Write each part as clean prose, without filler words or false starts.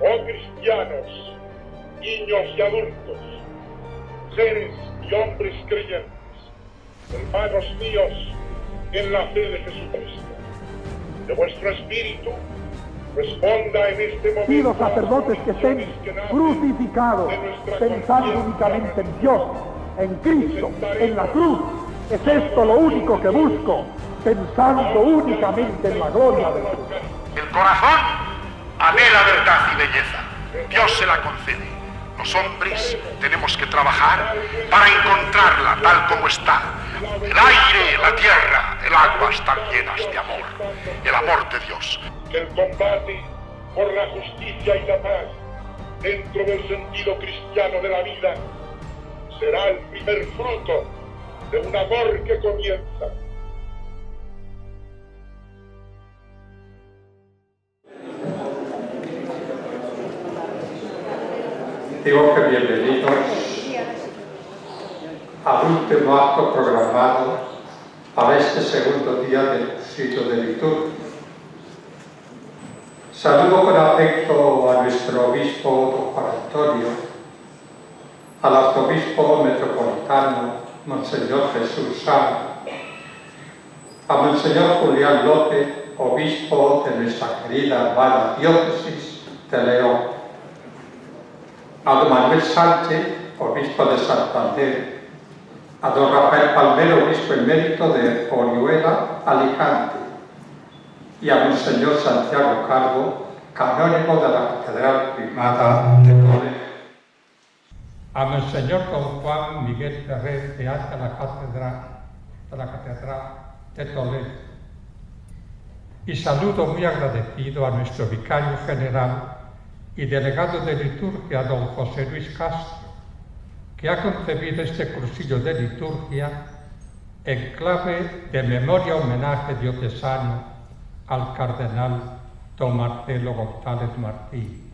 oh cristianos, niños y adultos, mujeres y hombres creyentes, hermanos míos, en la fe de Jesucristo, que vuestro espíritu responda en este momento. Pido sacerdotes que estén crucificados, pensando únicamente en Dios, en Cristo, en la cruz. Es esto lo único que busco, pensando únicamente en la gloria de Dios. El corazón anhela verdad y belleza. Dios se la concede. Los hombres tenemos que trabajar para encontrarla tal como está. El aire, la tierra, el agua están llenas de amor. El amor de Dios. El combate por la justicia y la paz dentro del sentido cristiano de la vida será el primer fruto de un amor que comienza. Digo que bienvenidos al último acto programado para este segundo día del cursillo de liturgia. Saludo con afecto a nuestro obispo don Juan Antonio, al arzobispo metropolitano Monseñor Jesús Sanz, a Monseñor Julián López, obispo de nuestra querida hermana diócesis de León, a don Manuel Sánchez, obispo de Santander, a don Rafael Palmero, obispo emérito de Orihuela, Alicante, y a Monseñor Santiago Calvo, canónigo de la Catedral Primada de Toledo. A Monseñor don Juan Miguel Ferrer, beata de la Catedral de Toledo. Y saludo muy agradecido a nuestro vicario general y delegado de liturgia, don José Luis Castro, que ha concebido este cursillo de liturgia en clave de memoria homenaje diocesano al cardenal don Marcelo González Martín.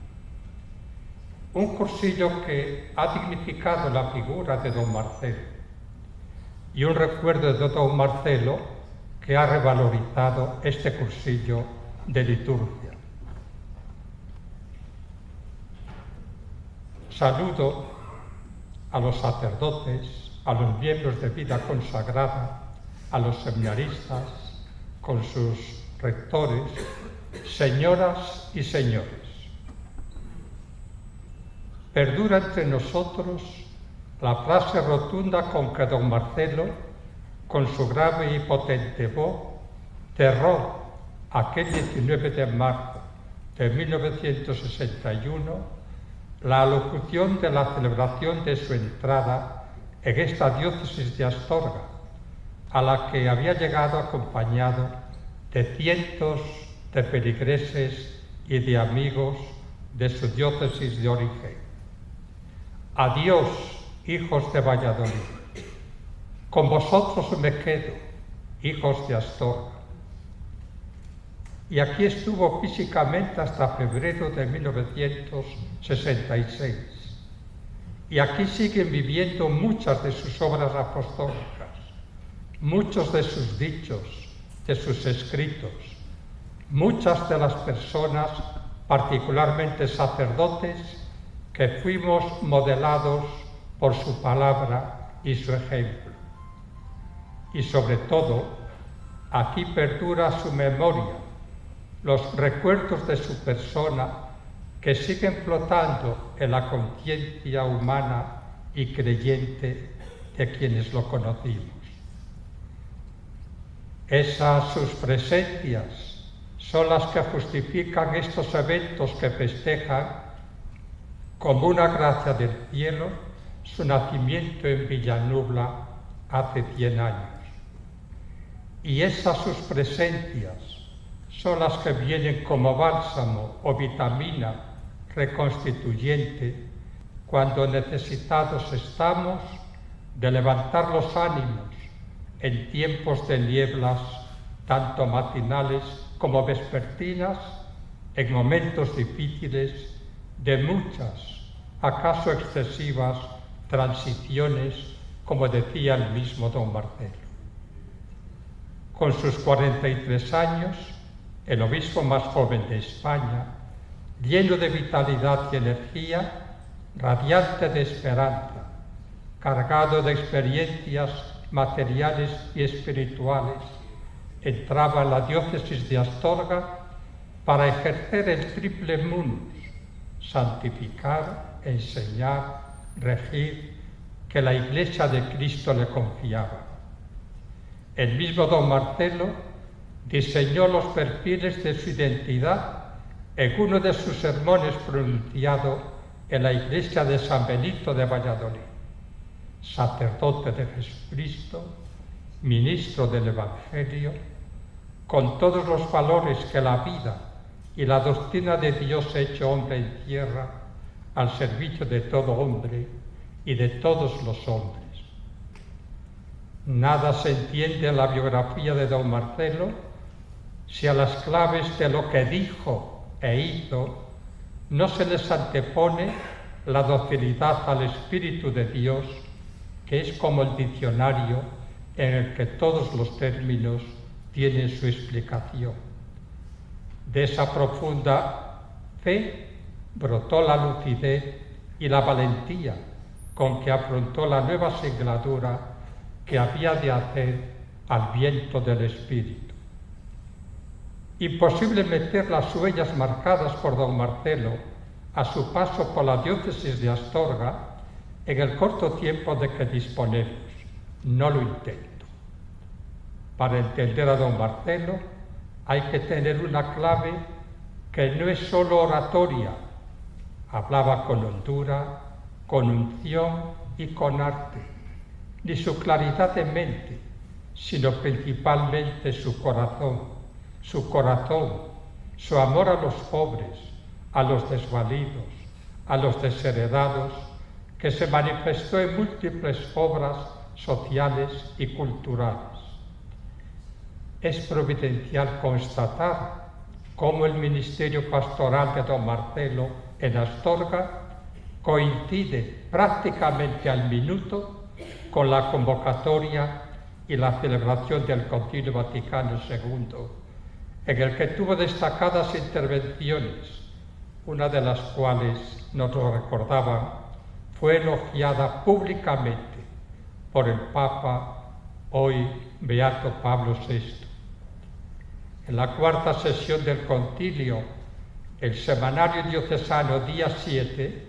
Un cursillo que ha dignificado la figura de don Marcelo y un recuerdo de don Marcelo que ha revalorizado este cursillo de liturgia. Saludo a los sacerdotes, a los miembros de vida consagrada, a los seminaristas, con sus rectores, señoras y señores. Perdura entre nosotros la frase rotunda con que don Marcelo, con su grave y potente voz, cerró aquel 19 de marzo de 1961 la alocución de la celebración de su entrada en esta diócesis de Astorga, a la que había llegado acompañado de cientos de feligreses y de amigos de su diócesis de origen. Adiós, hijos de Valladolid. Con vosotros me quedo, hijos de Astorga. Y aquí estuvo físicamente hasta febrero de 1966. Y aquí siguen viviendo muchas de sus obras apostólicas, muchos de sus dichos, de sus escritos, muchas de las personas, particularmente sacerdotes, que fuimos modelados por su palabra y su ejemplo. Y sobre todo, aquí perdura su memoria, los recuerdos de su persona que siguen flotando en la conciencia humana y creyente de quienes lo conocimos. Esas sus presencias son las que justifican estos eventos que festejan como una gracia del cielo su nacimiento en Villanubla hace 100 años. Y esas sus presencias son las que vienen como bálsamo o vitamina reconstituyente cuando necesitados estamos de levantar los ánimos en tiempos de nieblas, tanto matinales como vespertinas, en momentos difíciles de muchas, acaso excesivas, transiciones, como decía el mismo don Marcelo. Con sus 43 años, el obispo más joven de España, lleno de vitalidad y energía, radiante de esperanza, cargado de experiencias materiales y espirituales, entraba en la diócesis de Astorga para ejercer el triple munus: santificar, enseñar, regir, que la Iglesia de Cristo le confiaba. El mismo don Marcelo diseñó los perfiles de su identidad en uno de sus sermones pronunciado en la iglesia de San Benito de Valladolid: sacerdote de Jesucristo, ministro del Evangelio, con todos los valores que la vida y la doctrina de Dios hecho hombre encierra, al servicio de todo hombre y de todos los hombres. Nada se entiende en la biografía de don Marcelo si a las claves de lo que dijo e hizo no se les antepone la docilidad al Espíritu de Dios, que es como el diccionario en el que todos los términos tienen su explicación. De esa profunda fe brotó la lucidez y la valentía con que afrontó la nueva singladura que había de hacer al viento del Espíritu. Imposible meter las huellas marcadas por don Marcelo a su paso por la diócesis de Astorga en el corto tiempo de que disponemos. No lo intento. Para entender a don Marcelo hay que tener una clave que no es solo oratoria. Hablaba con hondura, con unción y con arte, ni su claridad de mente, sino principalmente su corazón, su amor a los pobres, a los desvalidos, a los desheredados, que se manifestó en múltiples obras sociales y culturales. Es providencial constatar cómo el ministerio pastoral de don Marcelo en Astorga coincide prácticamente al minuto con la convocatoria y la celebración del Concilio Vaticano II, en el que tuvo destacadas intervenciones, una de las cuales, nos lo recordaban, fue elogiada públicamente por el Papa, hoy Beato Pablo VI. En la cuarta sesión del concilio, el semanario diocesano Día 7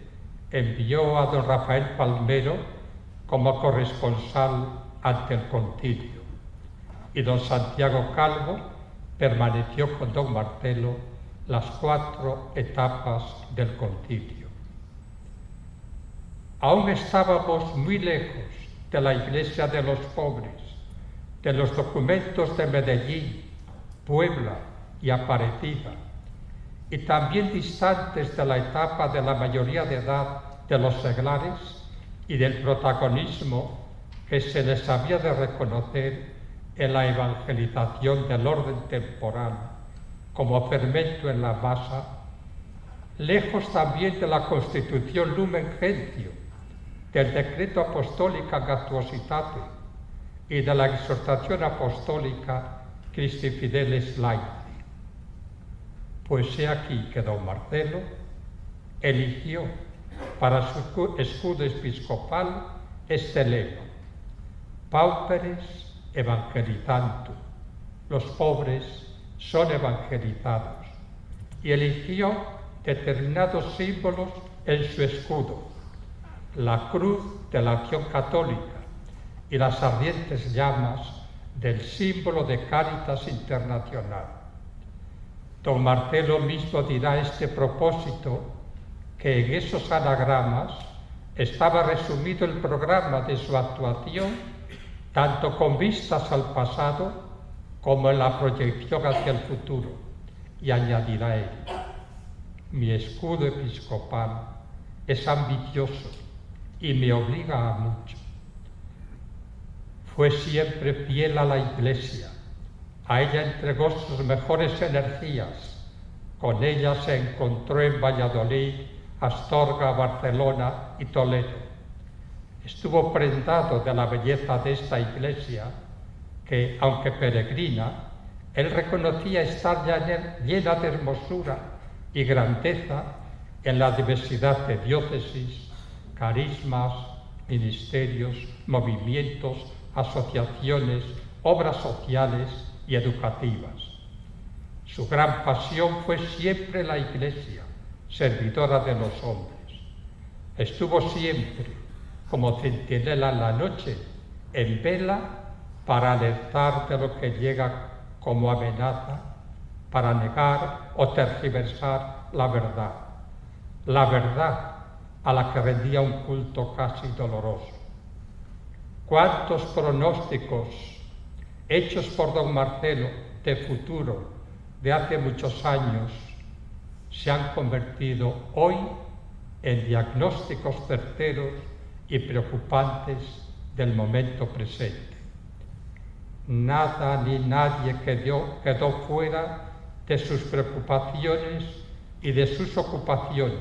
envió a don Rafael Palmero como corresponsal ante el concilio, y don Santiago Calvo permaneció con don Marcelo las 4 etapas del concilio. Aún estábamos muy lejos de la Iglesia de los pobres, de los documentos de Medellín, Puebla y Aparecida, y también distantes de la etapa de la mayoría de edad de los seglares y del protagonismo que se les había de reconocer en la evangelización del orden temporal como fermento en la masa, lejos también de la Constitución Lumen Gentium, del Decreto Apostólica Gatuositate y de la exhortación apostólica Christi Fideles Laeti. Pues he aquí que don Marcelo eligió para su escudo episcopal este lema: Pauperes evangelizantur, los pobres son evangelizados, y eligió determinados símbolos en su escudo: la cruz de la acción católica y las ardientes llamas del símbolo de Cáritas Internacional. Don Marcelo mismo dirá a este propósito que en esos anagramas estaba resumido el programa de su actuación, tanto con vistas al pasado como en la proyección hacia el futuro, y añadirá él: mi escudo episcopal es ambicioso y me obliga a mucho. Fue siempre fiel a la Iglesia, a ella entregó sus mejores energías, con ella se encontró en Valladolid, Astorga, Barcelona y Toledo. Estuvo prendado de la belleza de esta iglesia que, aunque peregrina, él reconocía estar ya llena de hermosura y grandeza en la diversidad de diócesis, carismas, ministerios, movimientos, asociaciones, obras sociales y educativas. Su gran pasión fue siempre la Iglesia, servidora de los hombres. Estuvo siempre, como centinela en la noche, en vela para alertar de lo que llega como amenaza, para negar o tergiversar la verdad a la que rendía un culto casi doloroso. ¿Cuántos pronósticos hechos por don Marcelo de futuro de hace muchos años se han convertido hoy en diagnósticos certeros y preocupantes del momento presente? Nada ni nadie quedó fuera de sus preocupaciones y de sus ocupaciones.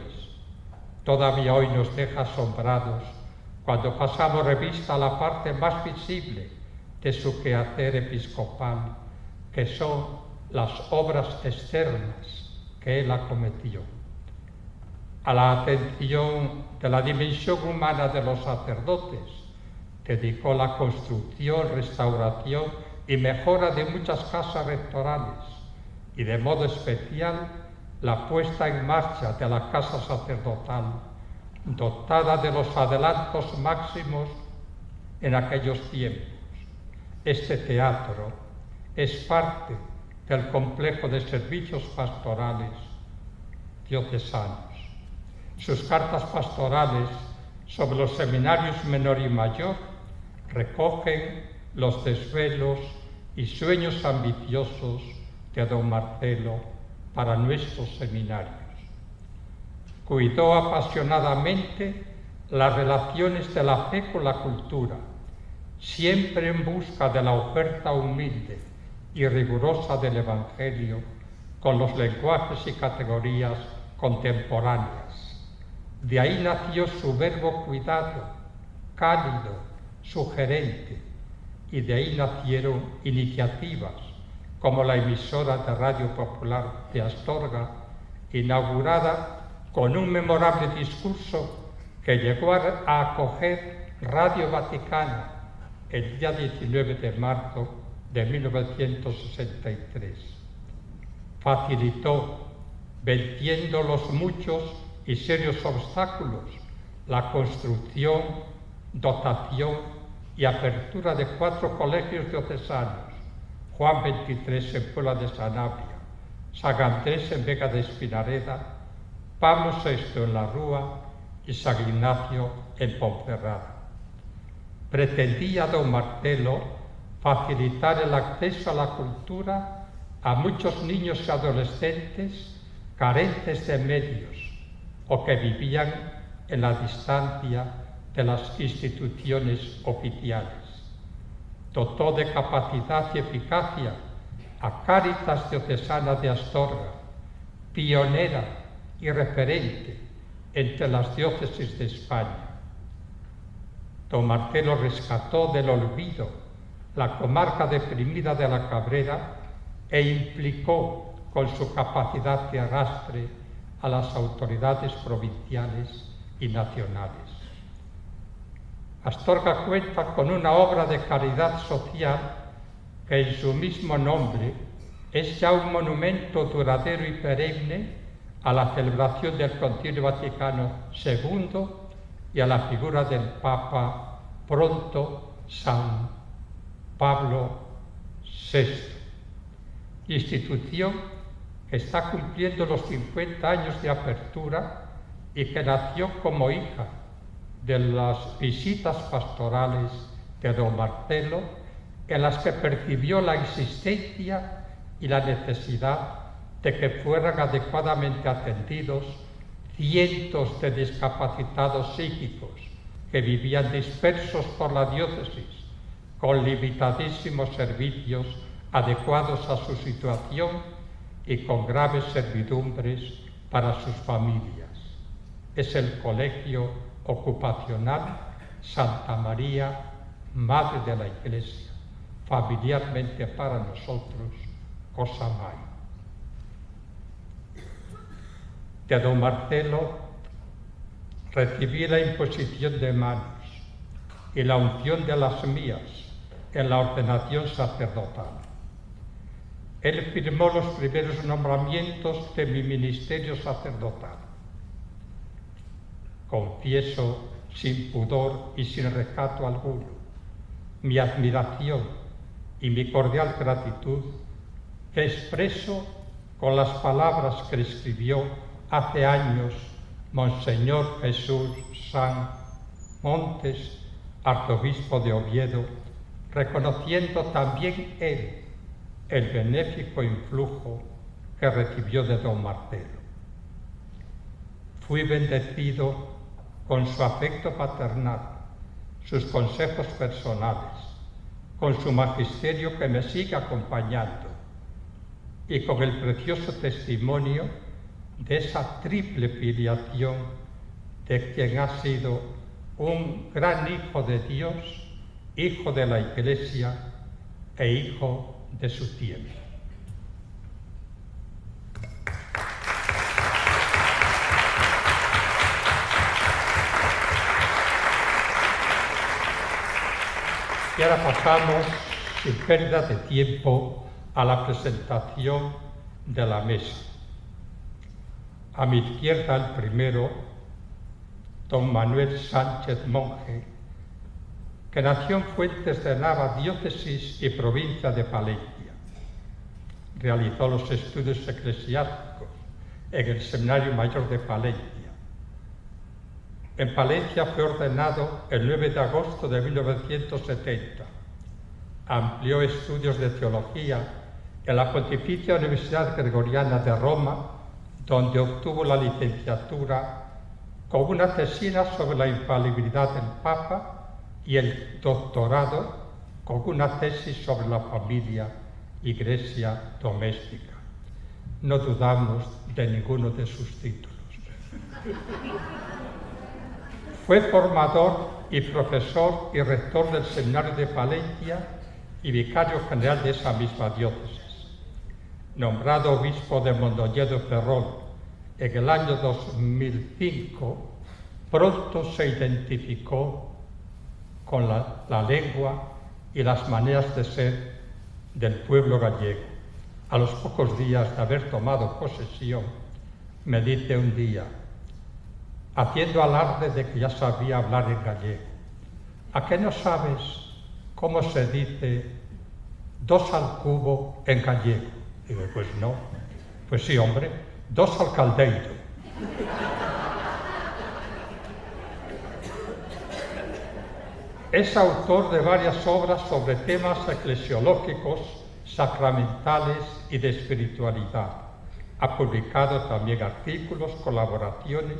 Todavía hoy nos deja asombrados cuando pasamos revista a la parte más visible de su quehacer episcopal, que son las obras externas que él acometió. A la atención de la dimensión humana de los sacerdotes, dedicó la construcción, restauración y mejora de muchas casas rectorales y de modo especial la puesta en marcha de la casa sacerdotal, dotada de los adelantos máximos en aquellos tiempos. Este teatro es parte del complejo de servicios pastorales diocesanos. Sus cartas pastorales sobre los seminarios menor y mayor recogen los desvelos y sueños ambiciosos de don Marcelo para nuestros seminarios. Cuidó apasionadamente las relaciones de la fe con la cultura, siempre en busca de la oferta humilde y rigurosa del Evangelio con los lenguajes y categorías contemporáneas. De ahí nació su verbo cuidado, cálido, sugerente, y de ahí nacieron iniciativas como la emisora de Radio Popular de Astorga, inaugurada con un memorable discurso que llegó a acoger Radio Vaticana el día 19 de marzo de 1963. Facilitó, venciendo los muchos y serios obstáculos, la construcción, dotación y apertura de 4 colegios diocesanos: Juan XXIII en Puebla de Sanabria, San Andrés en Vega de Espinareda, Pablo VI en La Rúa y San Ignacio en Ponferrada. Pretendía don Marcelo facilitar el acceso a la cultura a muchos niños y adolescentes carentes de medios o que vivían en la distancia de las instituciones oficiales. Dotó de capacidad y eficacia a Cáritas Diocesana de Astorga, pionera y referente entre las diócesis de España. Don Marcelo rescató del olvido la comarca deprimida de la Cabrera e implicó con su capacidad de arrastre a las autoridades provinciales y nacionales. Astorga cuenta con una obra de caridad social que en su mismo nombre es ya un monumento duradero y perenne a la celebración del Concilio Vaticano II y a la figura del Papa pronto San Pablo VI. Institución que está cumpliendo los 50 años de apertura y que nació como hija de las visitas pastorales de don Marcelo, en las que percibió la existencia y la necesidad de que fueran adecuadamente atendidos cientos de discapacitados psíquicos que vivían dispersos por la diócesis, con limitadísimos servicios adecuados a su situación y con graves servidumbres para sus familias. Es el Colegio Ocupacional Santa María, Madre de la Iglesia, familiarmente para nosotros, Cosamay. de don Marcelo recibí la imposición de manos y la unción de las mías en la ordenación sacerdotal. Él firmó los primeros nombramientos de mi ministerio sacerdotal. Confieso sin pudor y sin recato alguno mi admiración y mi cordial gratitud que expreso con las palabras que escribió hace años Monseñor Jesús San Montes, arzobispo de Oviedo, reconociendo también él el benéfico influjo que recibió de don Marcelo. Fui bendecido con su afecto paternal, sus consejos personales, con su magisterio que me sigue acompañando y con el precioso testimonio de esa triple filiación de quien ha sido un gran hijo de Dios, hijo de la Iglesia e hijo de su tiempo. Y ahora pasamos, sin pérdida de tiempo, a la presentación de la mesa. A mi izquierda, el primero, don Manuel Sánchez Monje, que nació en Fuentes de Nava, diócesis y provincia de Palencia. Realizó los estudios eclesiásticos en el Seminario Mayor de Palencia. En Palencia fue ordenado el 9 de agosto de 1970. Amplió estudios de teología en la Pontificia Universidad Gregoriana de Roma, donde obtuvo la licenciatura con una tesina sobre la infalibilidad del Papa y el doctorado con una tesis sobre la familia, iglesia doméstica. No dudamos de ninguno de sus títulos. Fue formador y profesor y rector del Seminario de Palencia y vicario general de esa misma diócesis. Nombrado obispo de Mondoñedo Ferrol en el año 2005, pronto se identificó con la lengua y las maneras de ser del pueblo gallego. A los pocos días de haber tomado posesión, me dice un día, haciendo alarde de que ya sabía hablar en gallego, ¿a qué no sabes cómo se dice 2 al cubo en gallego? Digo, pues no. Pues sí, hombre, 2 al caldeiro. Es autor de varias obras sobre temas eclesiológicos, sacramentales y de espiritualidad. Ha publicado también artículos, colaboraciones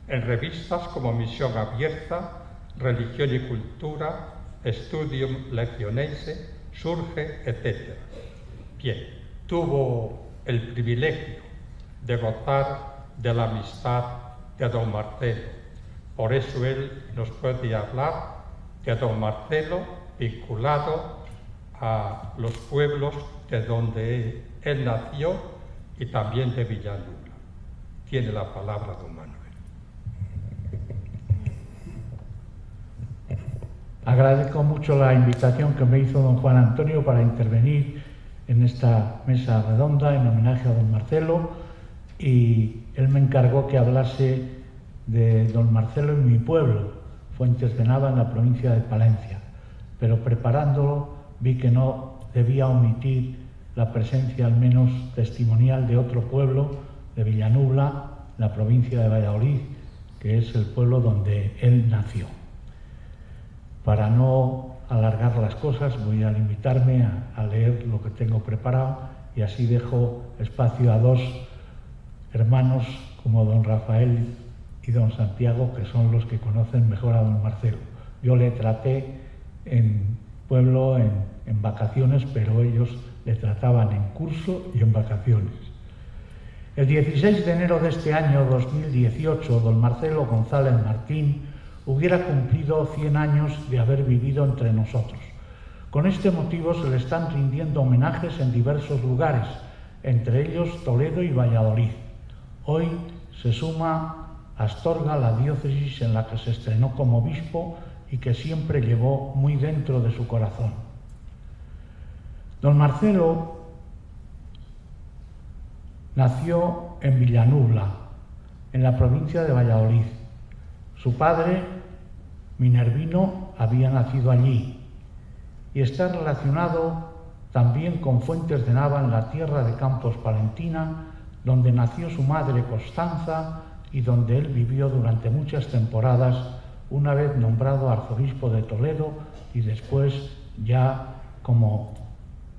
en revistas como Misión Abierta, Religión y Cultura, Studium Lectionense, Surge, etc. Bien, tuvo el privilegio de gozar de la amistad de don Marcelo. Por eso él nos puede hablar de don Marcelo vinculado a los pueblos de donde él nació y también de Villanueva. Tiene la palabra don Manuel. Agradezco mucho la invitación que me hizo don Juan Antonio para intervenir en esta mesa redonda en homenaje a don Marcelo, y él me encargó que hablase de don Marcelo en mi pueblo, Fuentes de Nava, en la provincia de Palencia. Pero preparándolo vi que no debía omitir la presencia al menos testimonial de otro pueblo, de Villanueva, la provincia de Valladolid, que es el pueblo donde él nació. Para no alargar las cosas, voy a limitarme a leer lo que tengo preparado, y así dejo espacio a 2 hermanos como don Rafael y don Santiago, que son los que conocen mejor a don Marcelo. Yo le traté en pueblo en vacaciones, pero ellos le trataban en curso y en vacaciones. El 16 de enero de este año 2018, don Marcelo González Martín hubiera cumplido 100 años de haber vivido entre nosotros. Con este motivo se le están rindiendo homenajes en diversos lugares, entre ellos Toledo y Valladolid. Hoy se suma Astorga, la diócesis en la que se estrenó como obispo y que siempre llevó muy dentro de su corazón. Don Marcelo nació en Villanubla, en la provincia de Valladolid. Su padre, Minervino, había nacido allí y está relacionado también con Fuentes de Nava, en la tierra de Campos Palentina, donde nació su madre Constanza y donde él vivió durante muchas temporadas, una vez nombrado arzobispo de Toledo y después ya como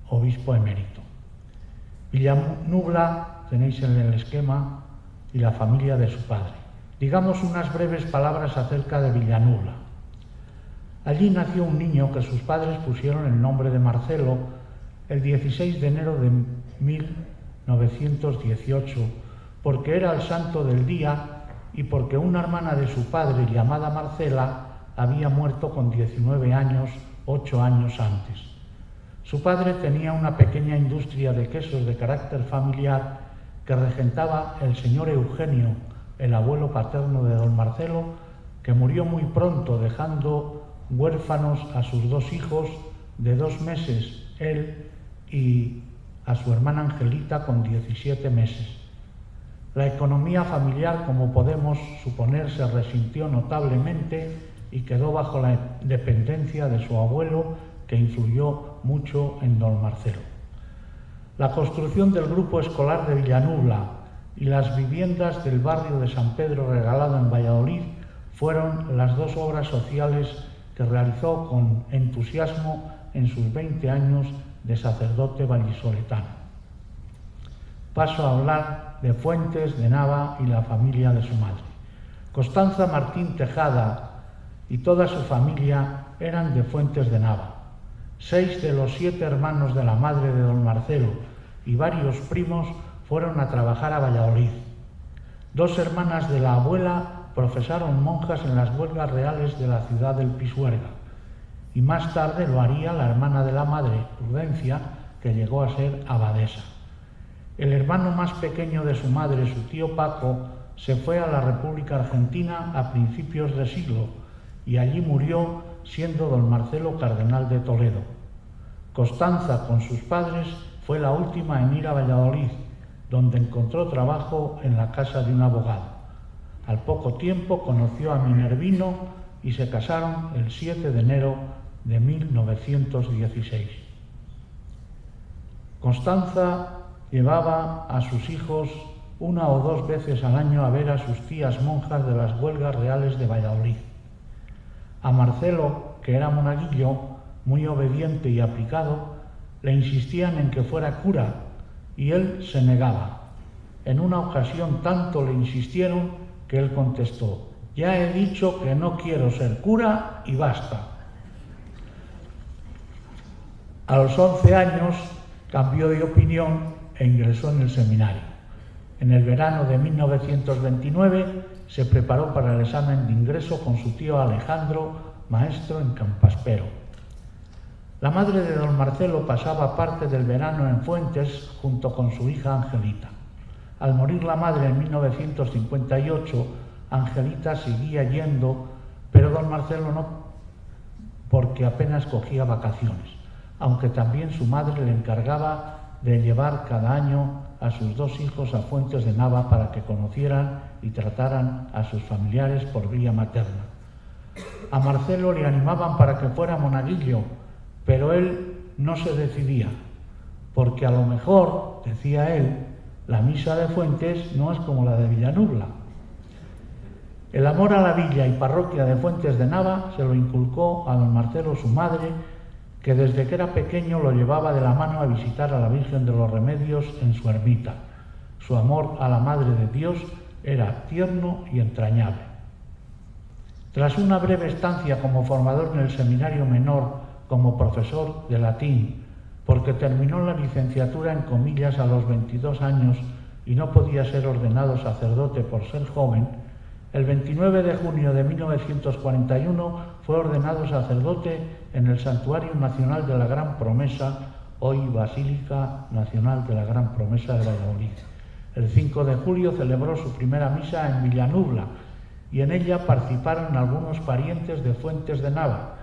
obispo emérito. Villanubla tenéis en el esquema y la familia de su padre. Digamos unas breves palabras acerca de Villanubla. Allí nació un niño que sus padres pusieron el nombre de Marcelo el 16 de enero de 1918, porque era el santo del día y porque una hermana de su padre, llamada Marcela, había muerto con 19 años, 8 años antes. Su padre tenía una pequeña industria de quesos de carácter familiar que regentaba el señor Eugenio, el abuelo paterno de don Marcelo, que murió muy pronto, dejando huérfanos a sus 2 hijos de 2 meses, él, y a su hermana Angelita con 17 meses. La economía familiar, como podemos suponer, se resintió notablemente y quedó bajo la dependencia de su abuelo, que influyó mucho en don Marcelo. La construcción del grupo escolar de Villanubla y las viviendas del barrio de San Pedro Regalado en Valladolid fueron las 2 obras sociales que realizó con entusiasmo en sus 20 años de sacerdote vallisoletano. Paso a hablar de Fuentes de Nava y la familia de su madre. Constanza Martín Tejada y toda su familia eran de Fuentes de Nava. 6 de los 7 hermanos de la madre de don Marcelo y varios primos fueron a trabajar a Valladolid. 2 hermanas de la abuela profesaron monjas en las huelgas reales de la ciudad del Pisuerga, y más tarde lo haría la hermana de la madre, Prudencia, que llegó a ser abadesa. El hermano más pequeño de su madre, su tío Paco, se fue a la República Argentina a principios de siglo y allí murió, siendo don Marcelo cardenal de Toledo. Constanza, con sus padres, fue la última en ir a Valladolid, donde encontró trabajo en la casa de un abogado. Al poco tiempo conoció a Minervino y se casaron el 7 de enero de 1916. Constanza llevaba a sus hijos 1 o 2 veces al año a ver a sus tías monjas de las huelgas reales de Valladolid. A Marcelo, que era monaguillo, muy obediente y aplicado, le insistían en que fuera cura y él se negaba. En una ocasión tanto le insistieron que él contestó: «Ya he dicho que no quiero ser cura y basta». A los 11 años cambió de opinión e ingresó en el seminario. En el verano de 1929 se preparó para el examen de ingreso con su tío Alejandro, maestro en Campaspero. La madre de don Marcelo pasaba parte del verano en Fuentes junto con su hija Angelita. Al morir la madre en 1958, Angelita seguía yendo, pero don Marcelo no, porque apenas cogía vacaciones, aunque también su madre le encargaba de llevar cada año a sus 2 hijos a Fuentes de Nava para que conocieran y trataran a sus familiares por vía materna. A Marcelo le animaban para que fuera monaguillo, pero él no se decidía, porque a lo mejor, decía él, la misa de Fuentes no es como la de Villanubla. El amor a la villa y parroquia de Fuentes de Nava se lo inculcó a don Marcelo su madre, que desde que era pequeño lo llevaba de la mano a visitar a la Virgen de los Remedios en su ermita. Su amor a la Madre de Dios era tierno y entrañable. Tras una breve estancia como formador en el seminario menor como profesor de latín, porque terminó la licenciatura en comillas a los 22 años y no podía ser ordenado sacerdote por ser joven, el 29 de junio de 1941 fue ordenado sacerdote en el Santuario Nacional de la Gran Promesa, hoy Basílica Nacional de la Gran Promesa de Valladolid. El 5 de julio celebró su primera misa en Villanubla y en ella participaron algunos parientes de Fuentes de Nava,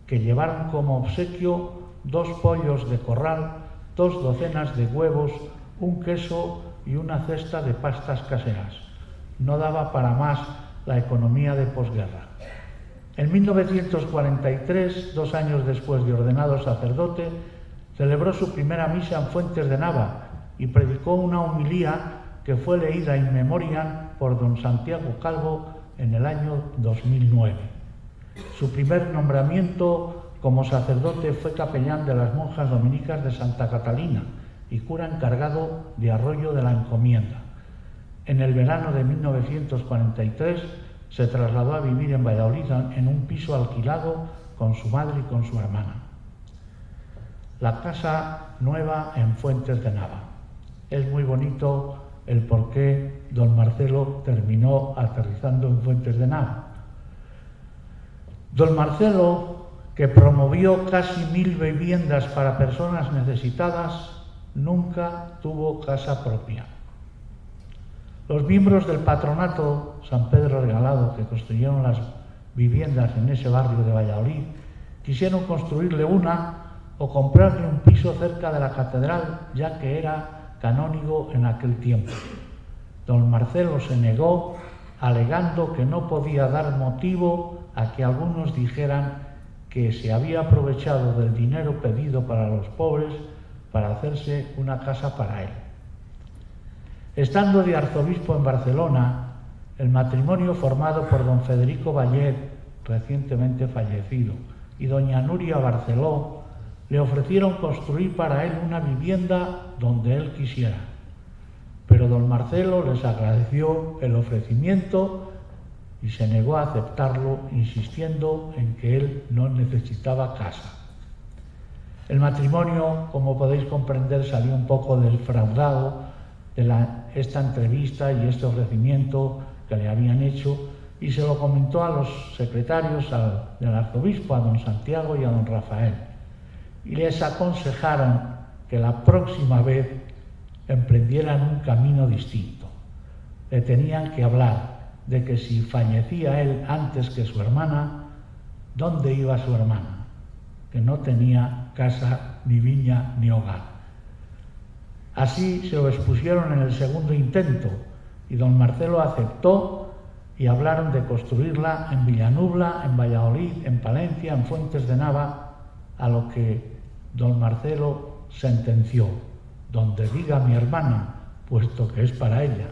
que llevaron como obsequio 2 pollos de corral, 2 docenas de huevos, un queso y una cesta de pastas caseras. No daba para más la economía de posguerra. En 1943, 2 años después de ordenado sacerdote, celebró su primera misa en Fuentes de Nava y predicó una homilía que fue leída in memoriam por don Santiago Calvo en el año 2009. Su primer nombramiento como sacerdote fue capellán de las monjas dominicas de Santa Catalina y cura encargado de Arroyo de la Encomienda. En el verano de 1943 se trasladó a vivir en Valladolid en un piso alquilado con su madre y con su hermana. La casa nueva en Fuentes de Nava. Es muy bonito el por qué don Marcelo terminó aterrizando en Fuentes de Nava. Don Marcelo, que promovió casi 1000 viviendas para personas necesitadas, nunca tuvo casa propia. Los miembros del patronato San Pedro Regalado, que construyeron las viviendas en ese barrio de Valladolid, quisieron construirle una o comprarle un piso cerca de la catedral, ya que era canónigo en aquel tiempo. Don Marcelo se negó, alegando que no podía dar motivo a que algunos dijeran que se había aprovechado del dinero pedido para los pobres para hacerse una casa para él. Estando de arzobispo en Barcelona, el matrimonio formado por don Federico Vallet, recientemente fallecido, y doña Nuria Barceló, le ofrecieron construir para él una vivienda donde él quisiera. Pero don Marcelo les agradeció el ofrecimiento y se negó a aceptarlo, insistiendo en que él no necesitaba casa. El matrimonio, como podéis comprender, salió un poco defraudado de esta entrevista y este ofrecimiento que le habían hecho, y se lo comentó a los secretarios del arzobispo, a don Santiago y a don Rafael, y les aconsejaron que la próxima vez emprendieran un camino distinto. Le tenían que hablar de que si fallecía él antes que su hermana, ¿dónde iba su hermana? Que no tenía casa, ni viña, ni hogar. Así se lo expusieron en el segundo intento y don Marcelo aceptó y hablaron de construirla en Villanubla, en Valladolid, en Palencia, en Fuentes de Nava, a lo que don Marcelo sentenció: donde diga mi hermana, puesto que es para ella.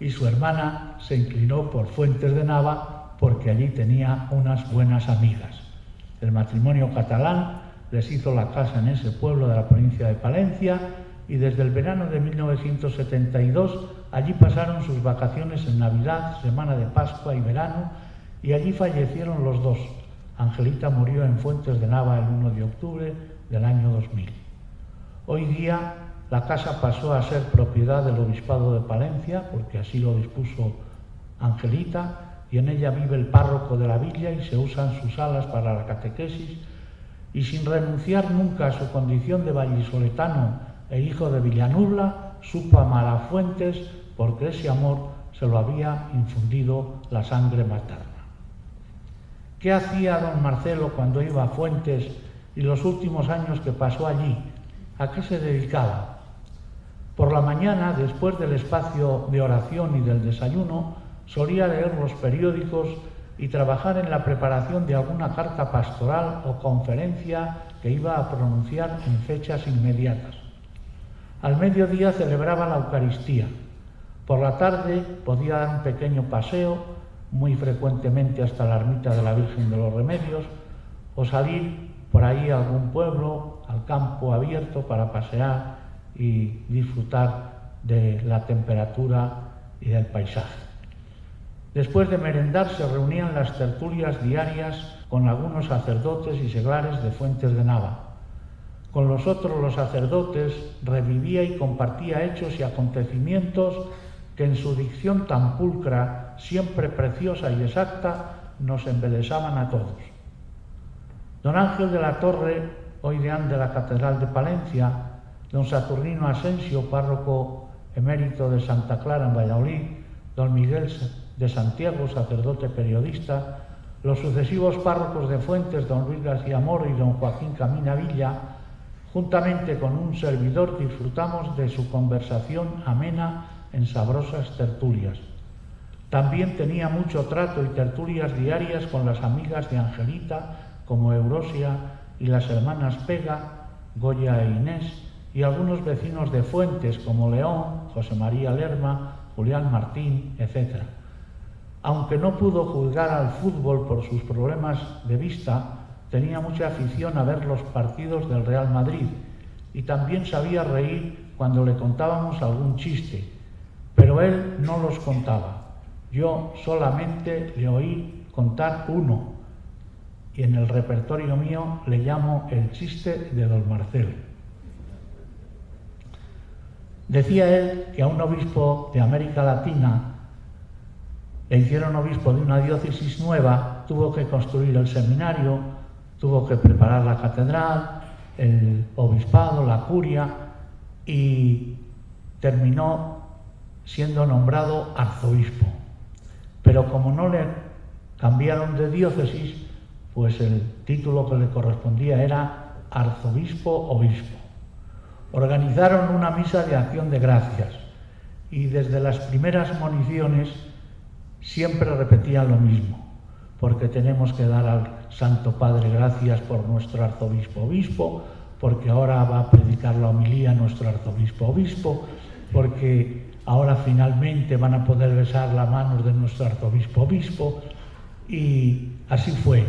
Y su hermana se inclinó por Fuentes de Nava porque allí tenía unas buenas amigas. El matrimonio catalán les hizo la casa en ese pueblo de la provincia de Palencia y desde el verano de 1972 allí pasaron sus vacaciones en Navidad, Semana de Pascua y verano, y allí fallecieron los dos. Angelita murió en Fuentes de Nava el 1 de octubre del año 2000. Hoy día la casa pasó a ser propiedad del Obispado de Palencia, porque así lo dispuso Angelita, y en ella vive el párroco de la villa y se usan sus salas para la catequesis, y sin renunciar nunca a su condición de vallisoletano e hijo de Villanubla, supo amar a Fuentes porque ese amor se lo había infundido la sangre materna. ¿Qué hacía don Marcelo cuando iba a Fuentes y los últimos años que pasó allí? ¿A qué se dedicaba? Por la mañana, después del espacio de oración y del desayuno, solía leer los periódicos y trabajar en la preparación de alguna carta pastoral o conferencia que iba a pronunciar en fechas inmediatas. Al mediodía celebraba la Eucaristía. Por la tarde podía dar un pequeño paseo, muy frecuentemente hasta la ermita de la Virgen de los Remedios, o salir por ahí a algún pueblo, al campo abierto, para pasear y disfrutar de la temperatura y del paisaje. Después de merendar se reunían las tertulias diarias con algunos sacerdotes y seglares de Fuentes de Nava. Con los otros, los sacerdotes, revivía y compartía hechos y acontecimientos que en su dicción tan pulcra, siempre preciosa y exacta, nos embelesaban a todos. Don Ángel de la Torre, hoy deán de la Catedral de Palencia, don Saturnino Asensio, párroco emérito de Santa Clara en Valladolid, don Miguel de Santiago, sacerdote periodista, los sucesivos párrocos de Fuentes, don Luis García Moro y don Joaquín Camina Villa, juntamente con un servidor, disfrutamos de su conversación amena en sabrosas tertulias. También tenía mucho trato y tertulias diarias con las amigas de Angelita, como Eurosia, y las hermanas Pega, Goya e Inés, y algunos vecinos de Fuentes, como León, José María Lerma, Julián Martín, etc. Aunque no pudo juzgar al fútbol por sus problemas de vista, tenía mucha afición a ver los partidos del Real Madrid y también sabía reír cuando le contábamos algún chiste, pero él no los contaba. Yo solamente le oí contar uno y en el repertorio mío le llamo el chiste de don Marcelo. Decía él que a un obispo de América Latina le hicieron obispo de una diócesis nueva, tuvo que construir el seminario, tuvo que preparar la catedral, el obispado, la curia, y terminó siendo nombrado arzobispo. Pero como no le cambiaron de diócesis, pues el título que le correspondía era arzobispo-obispo. Organizaron una misa de acción de gracias y desde las primeras moniciones siempre repetían lo mismo, porque tenemos que dar al Santo Padre gracias por nuestro arzobispo-obispo, porque ahora va a predicar la homilía nuestro arzobispo-obispo, porque ahora finalmente van a poder besar las manos de nuestro arzobispo-obispo, y así fue.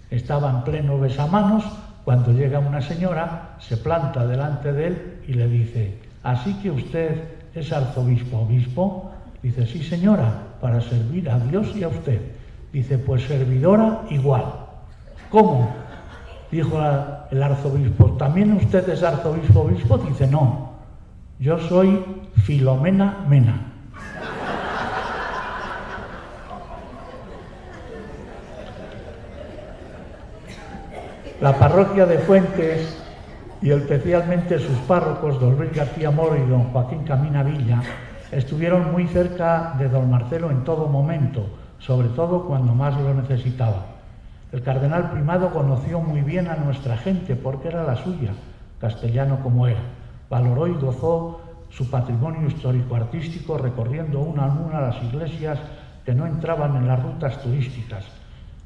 Estaba en pleno besamanos cuando llega una señora, se planta delante de él y le dice: ¿así que usted es arzobispo-obispo? Dice: sí, señora, para servir a Dios y a usted. Dice: pues servidora igual. ¿Cómo? Dijo el arzobispo: ¿también usted es arzobispo-obispo? Dice: no, yo soy Filomena Mena. La parroquia de Fuentes y especialmente sus párrocos, don Luis García Moro y don Joaquín Camina Villa, estuvieron muy cerca de don Marcelo en todo momento, sobre todo cuando más lo necesitaba. El cardenal primado conoció muy bien a nuestra gente porque era la suya, castellano como era. Valoró y gozó su patrimonio histórico-artístico recorriendo una a una las iglesias que no entraban en las rutas turísticas.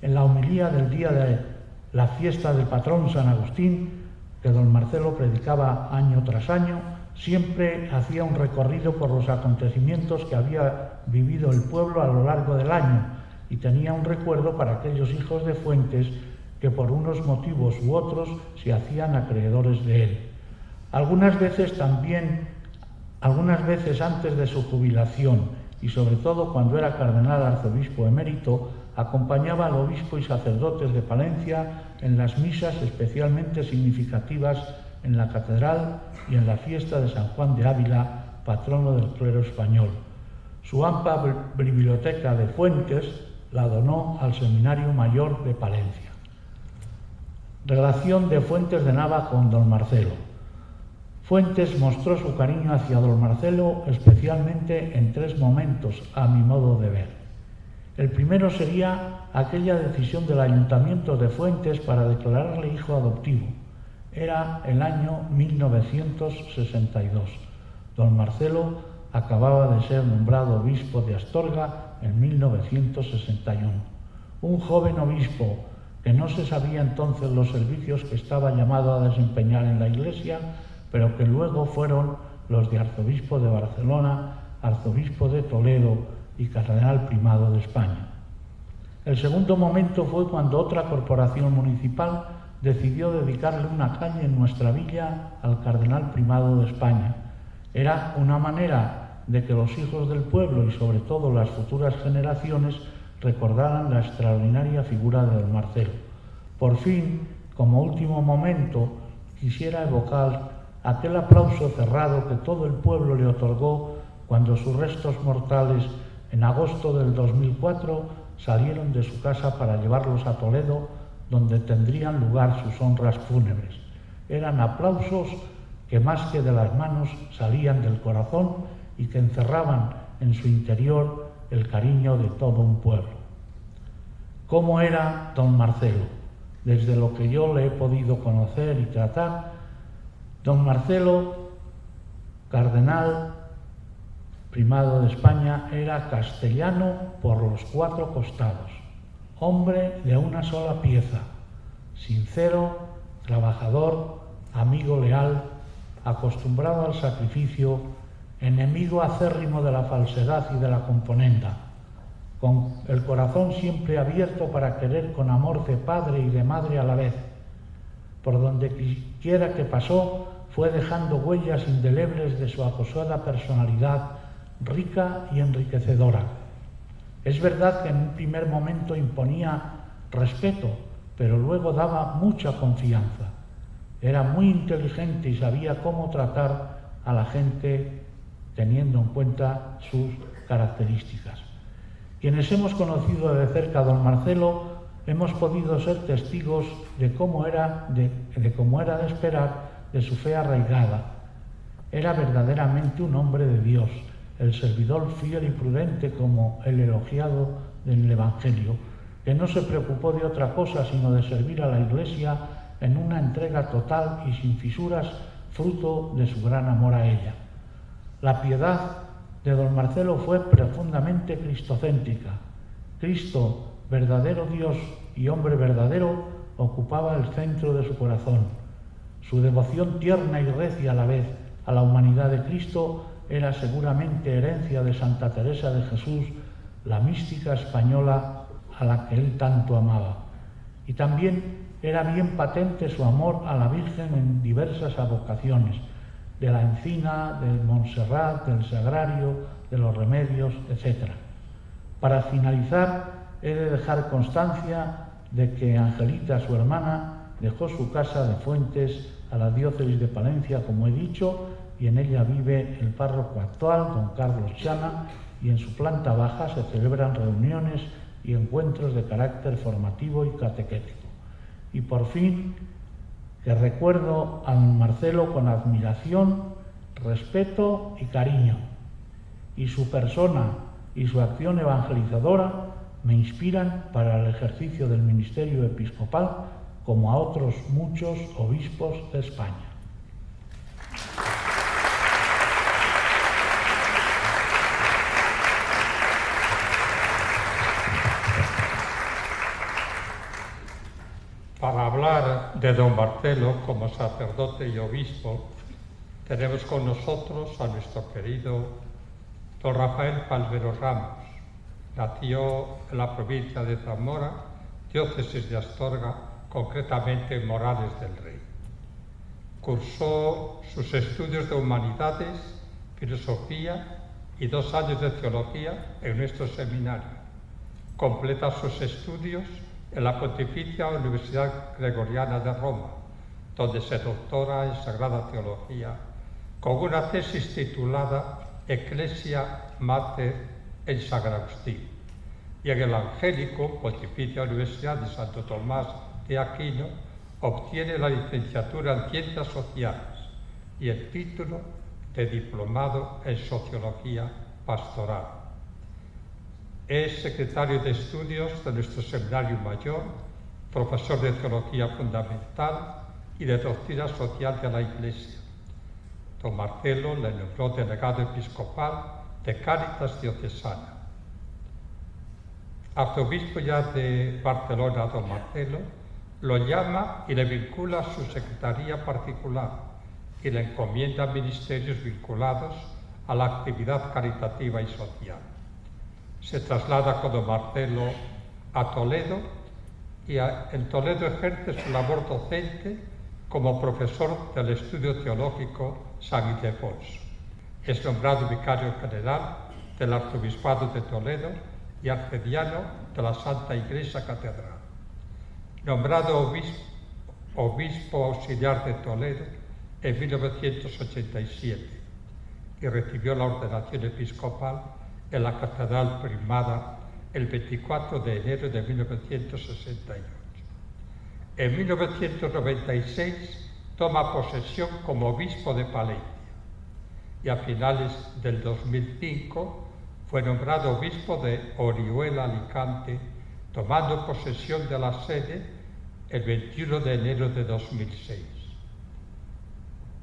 En la homilía del día de la fiesta del patrón San Agustín, que don Marcelo predicaba año tras año, siempre hacía un recorrido por los acontecimientos que había vivido el pueblo a lo largo del año y tenía un recuerdo para aquellos hijos de Fuentes que por unos motivos u otros se hacían acreedores de él. Algunas veces antes de su jubilación y sobre todo cuando era cardenal arzobispo emérito, acompañaba al obispo y sacerdotes de Palencia en las misas especialmente significativas en la catedral y en la fiesta de San Juan de Ávila, patrono del clero español. Su amplia biblioteca de Fuentes la donó al Seminario Mayor de Palencia. Relación de Fuentes de Nava con don Marcelo. Fuentes mostró su cariño hacia don Marcelo especialmente en tres momentos, a mi modo de ver. El primero sería aquella decisión del Ayuntamiento de Fuentes para declararle hijo adoptivo. Era el año 1962. Don Marcelo acababa de ser nombrado obispo de Astorga en 1961. Un joven obispo que no se sabía entonces los servicios que estaba llamado a desempeñar en la Iglesia, pero que luego fueron los de arzobispo de Barcelona, arzobispo de Toledo y cardenal primado de España. El segundo momento fue cuando otra corporación municipal decidió dedicarle una calle en nuestra villa al cardenal primado de España. Era una manera de que los hijos del pueblo y sobre todo las futuras generaciones recordaran la extraordinaria figura de don Marcelo. Por fin, como último momento, quisiera evocar aquel aplauso cerrado que todo el pueblo le otorgó cuando sus restos mortales en agosto del 2004 salieron de su casa para llevarlos a Toledo, donde tendrían lugar sus honras fúnebres. Eran aplausos que más que de las manos salían del corazón y que encerraban en su interior el cariño de todo un pueblo. ¿Cómo era don Marcelo? Desde lo que yo le he podido conocer y tratar, don Marcelo, cardenal, primado de España, era castellano por los 4 costados, hombre de una sola pieza, sincero, trabajador, amigo leal, acostumbrado al sacrificio, enemigo acérrimo de la falsedad y de la componenda, con el corazón siempre abierto para querer con amor de padre y de madre a la vez. Por donde quiera que pasó, fue dejando huellas indelebles de su acosada personalidad, rica y enriquecedora. Es verdad que en un primer momento imponía respeto, pero luego daba mucha confianza. Era muy inteligente y sabía cómo tratar a la gente teniendo en cuenta sus características. Quienes hemos conocido de cerca a don Marcelo hemos podido ser testigos de cómo era de esperar de su fe arraigada. Era verdaderamente un hombre de Dios, el servidor fiel y prudente como el elogiado del Evangelio, que no se preocupó de otra cosa sino de servir a la Iglesia en una entrega total y sin fisuras, fruto de su gran amor a ella. La piedad de don Marcelo fue profundamente cristocéntrica. Cristo, verdadero Dios y hombre verdadero, ocupaba el centro de su corazón. Su devoción tierna y recia a la vez a la humanidad de Cristo era seguramente herencia de Santa Teresa de Jesús, la mística española a la que él tanto amaba. Y también era bien patente su amor a la Virgen en diversas avocaciones, de la Encina, del Montserrat, del Sagrario, de los Remedios, etc. Para finalizar, he de dejar constancia de que Angelita, su hermana, dejó su casa de Fuentes a la diócesis de Palencia, como he dicho, y en ella vive el párroco actual, don Carlos Chana, y en su planta baja se celebran reuniones y encuentros de carácter formativo y catequético. Y por fin, que recuerdo a don Marcelo con admiración, respeto y cariño, y su persona y su acción evangelizadora me inspiran para el ejercicio del ministerio episcopal como a otros muchos obispos de España. Para hablar de don Marcelo como sacerdote y obispo, tenemos con nosotros a nuestro querido don Rafael Palmero Ramos. Nació en la provincia de Zamora, diócesis de Astorga, concretamente en Morales del Rey. Cursó sus estudios de Humanidades, Filosofía y 2 años de Teología en nuestro seminario. Completa sus estudios en la Pontificia Universidad Gregoriana de Roma, donde se doctora en Sagrada Teología, con una tesis titulada Ecclesia Mater en San Agustín, y en el Angélico Pontificia Universidad de Santo Tomás de Aquino obtiene la licenciatura en Ciencias Sociales y el título de Diplomado en Sociología Pastoral. Es secretario de Estudios de nuestro Seminario Mayor, profesor de Teología Fundamental y de Doctrina Social de la Iglesia. Don Marcelo le nombró delegado episcopal de Cáritas Diocesana. Arzobispo ya de Barcelona, don Marcelo lo llama y le vincula a su secretaría particular y le encomienda ministerios vinculados a la actividad caritativa y social. Se traslada con don Marcelo a Toledo y en Toledo ejerce su labor docente como profesor del Estudio Teológico San Ildefonso. Es nombrado vicario general del Arzobispado de Toledo y arcediano de la Santa Iglesia Catedral. Nombrado obispo auxiliar de Toledo en 1987 y recibió la ordenación episcopal en la Catedral Primada el 24 de enero de 1968. En 1996 toma posesión como obispo de Palencia y a finales del 2005 fue nombrado obispo de Orihuela, Alicante, tomando posesión de la sede el 21 de enero de 2006.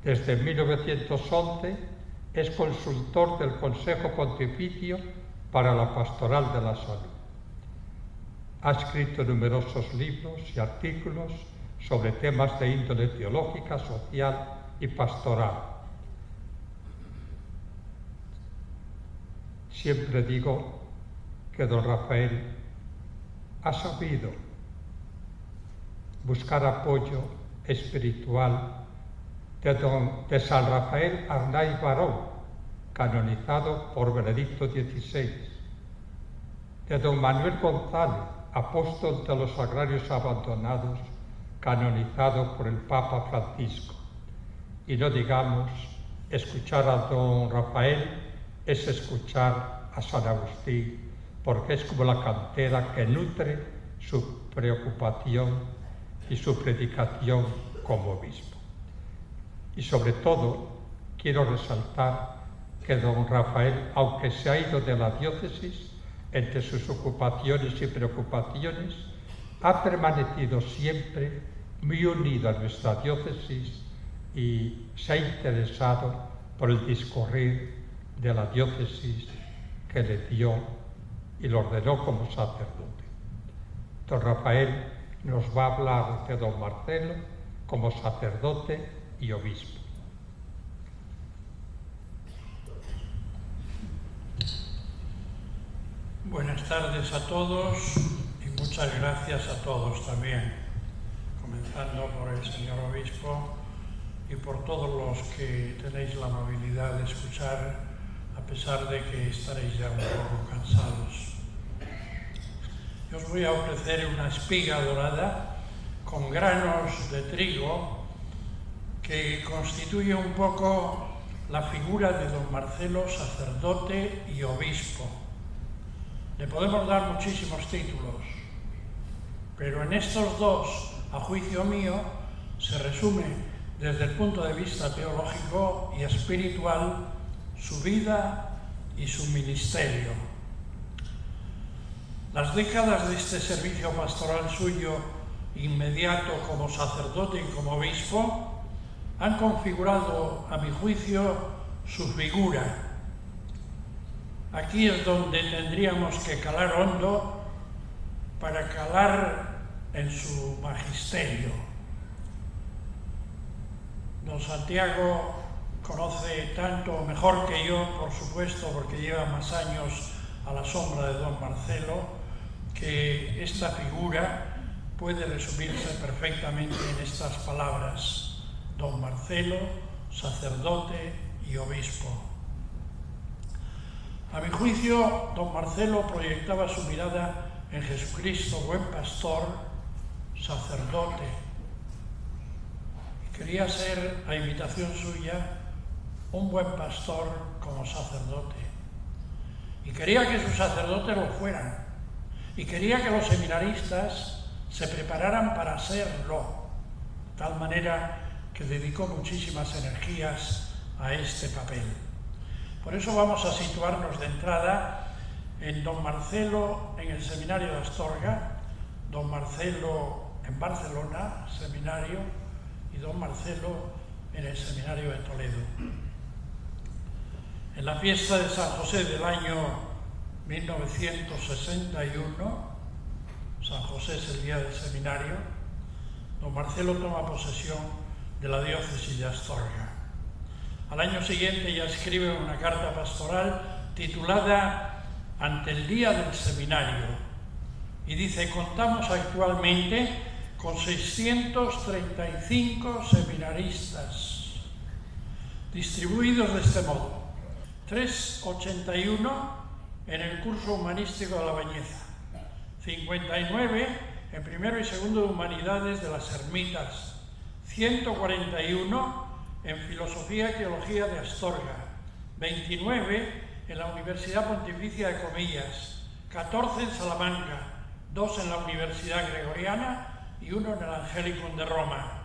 Desde 1911 es consultor del Consejo Pontificio para la Pastoral de la Salud. Ha escrito numerosos libros y artículos sobre temas de índole teológica, social y pastoral. Siempre digo que don Rafael ha sabido buscar apoyo espiritual de San Rafael Arnaiz Barón, canonizado por Benedicto XVI, de don Manuel González, apóstol de los agrarios abandonados, canonizado por el Papa Francisco. Y no digamos, escuchar a don Rafael es escuchar a San Agustín, porque es como la cantera que nutre su preocupación y su predicación como obispo. Y sobre todo, quiero resaltar que don Rafael, aunque se ha ido de la diócesis, entre sus ocupaciones y preocupaciones, ha permanecido siempre muy unido a nuestra diócesis y se ha interesado por el discurrir de la diócesis que le dio y lo ordenó como sacerdote. Don Rafael nos va a hablar de don Marcelo como sacerdote y obispo. Buenas tardes a todos y muchas gracias a todos también, comenzando por el señor obispo y por todos los que tenéis la amabilidad de escuchar, a pesar de que estaréis ya un poco cansados. Yo os voy a ofrecer una espiga dorada con granos de trigo que constituye un poco la figura de don Marcelo, sacerdote y obispo. Le podemos dar muchísimos títulos, pero en estos dos, a juicio mío, se resume desde el punto de vista teológico y espiritual su vida y su ministerio. Las décadas de este servicio pastoral suyo inmediato como sacerdote y como obispo han configurado, a mi juicio, su figura. Aquí es donde tendríamos que calar hondo para calar en su magisterio. Don Santiago conoce tanto o mejor que yo, por supuesto, porque lleva más años a la sombra de don Marcelo, que esta figura puede resumirse perfectamente en estas palabras: don Marcelo, sacerdote y obispo. A mi juicio, don Marcelo proyectaba su mirada en Jesucristo, buen pastor, sacerdote. Quería ser, a imitación suya, un buen pastor como sacerdote. Y quería que sus sacerdotes lo fueran. Y quería que los seminaristas se prepararan para serlo. De tal manera que dedicó muchísimas energías a este papel. Por eso vamos a situarnos de entrada en don Marcelo en el seminario de Astorga, don Marcelo en Barcelona, seminario, y don Marcelo en el seminario de Toledo. En la fiesta de San José del año 1961, San José es el día del seminario, don Marcelo toma posesión de la diócesis de Astorga. Al año siguiente ya escribe una carta pastoral titulada Ante el día del seminario y dice: contamos actualmente con 635 seminaristas, distribuidos de este modo: 381 en el curso humanístico de la Bañeza, 59 en primero y segundo de Humanidades de las Ermitas, 141 en Filosofía y Teología de Astorga, 29 en la Universidad Pontificia de Comillas, 14 en Salamanca, 2 en la Universidad Gregoriana y 1 en el Angelicum de Roma.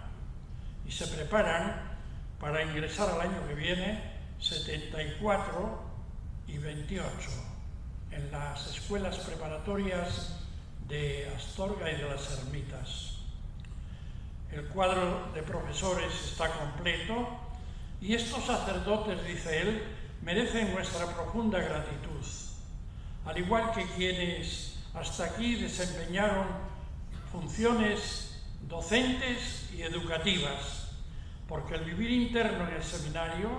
y se preparan para ingresar al año que viene 74 y 28 en las escuelas preparatorias de Astorga y de las Ermitas. El cuadro de profesores está completo y estos sacerdotes, dice él, merecen nuestra profunda gratitud, al igual que quienes hasta aquí desempeñaron funciones docentes y educativas, porque el vivir interno en el seminario,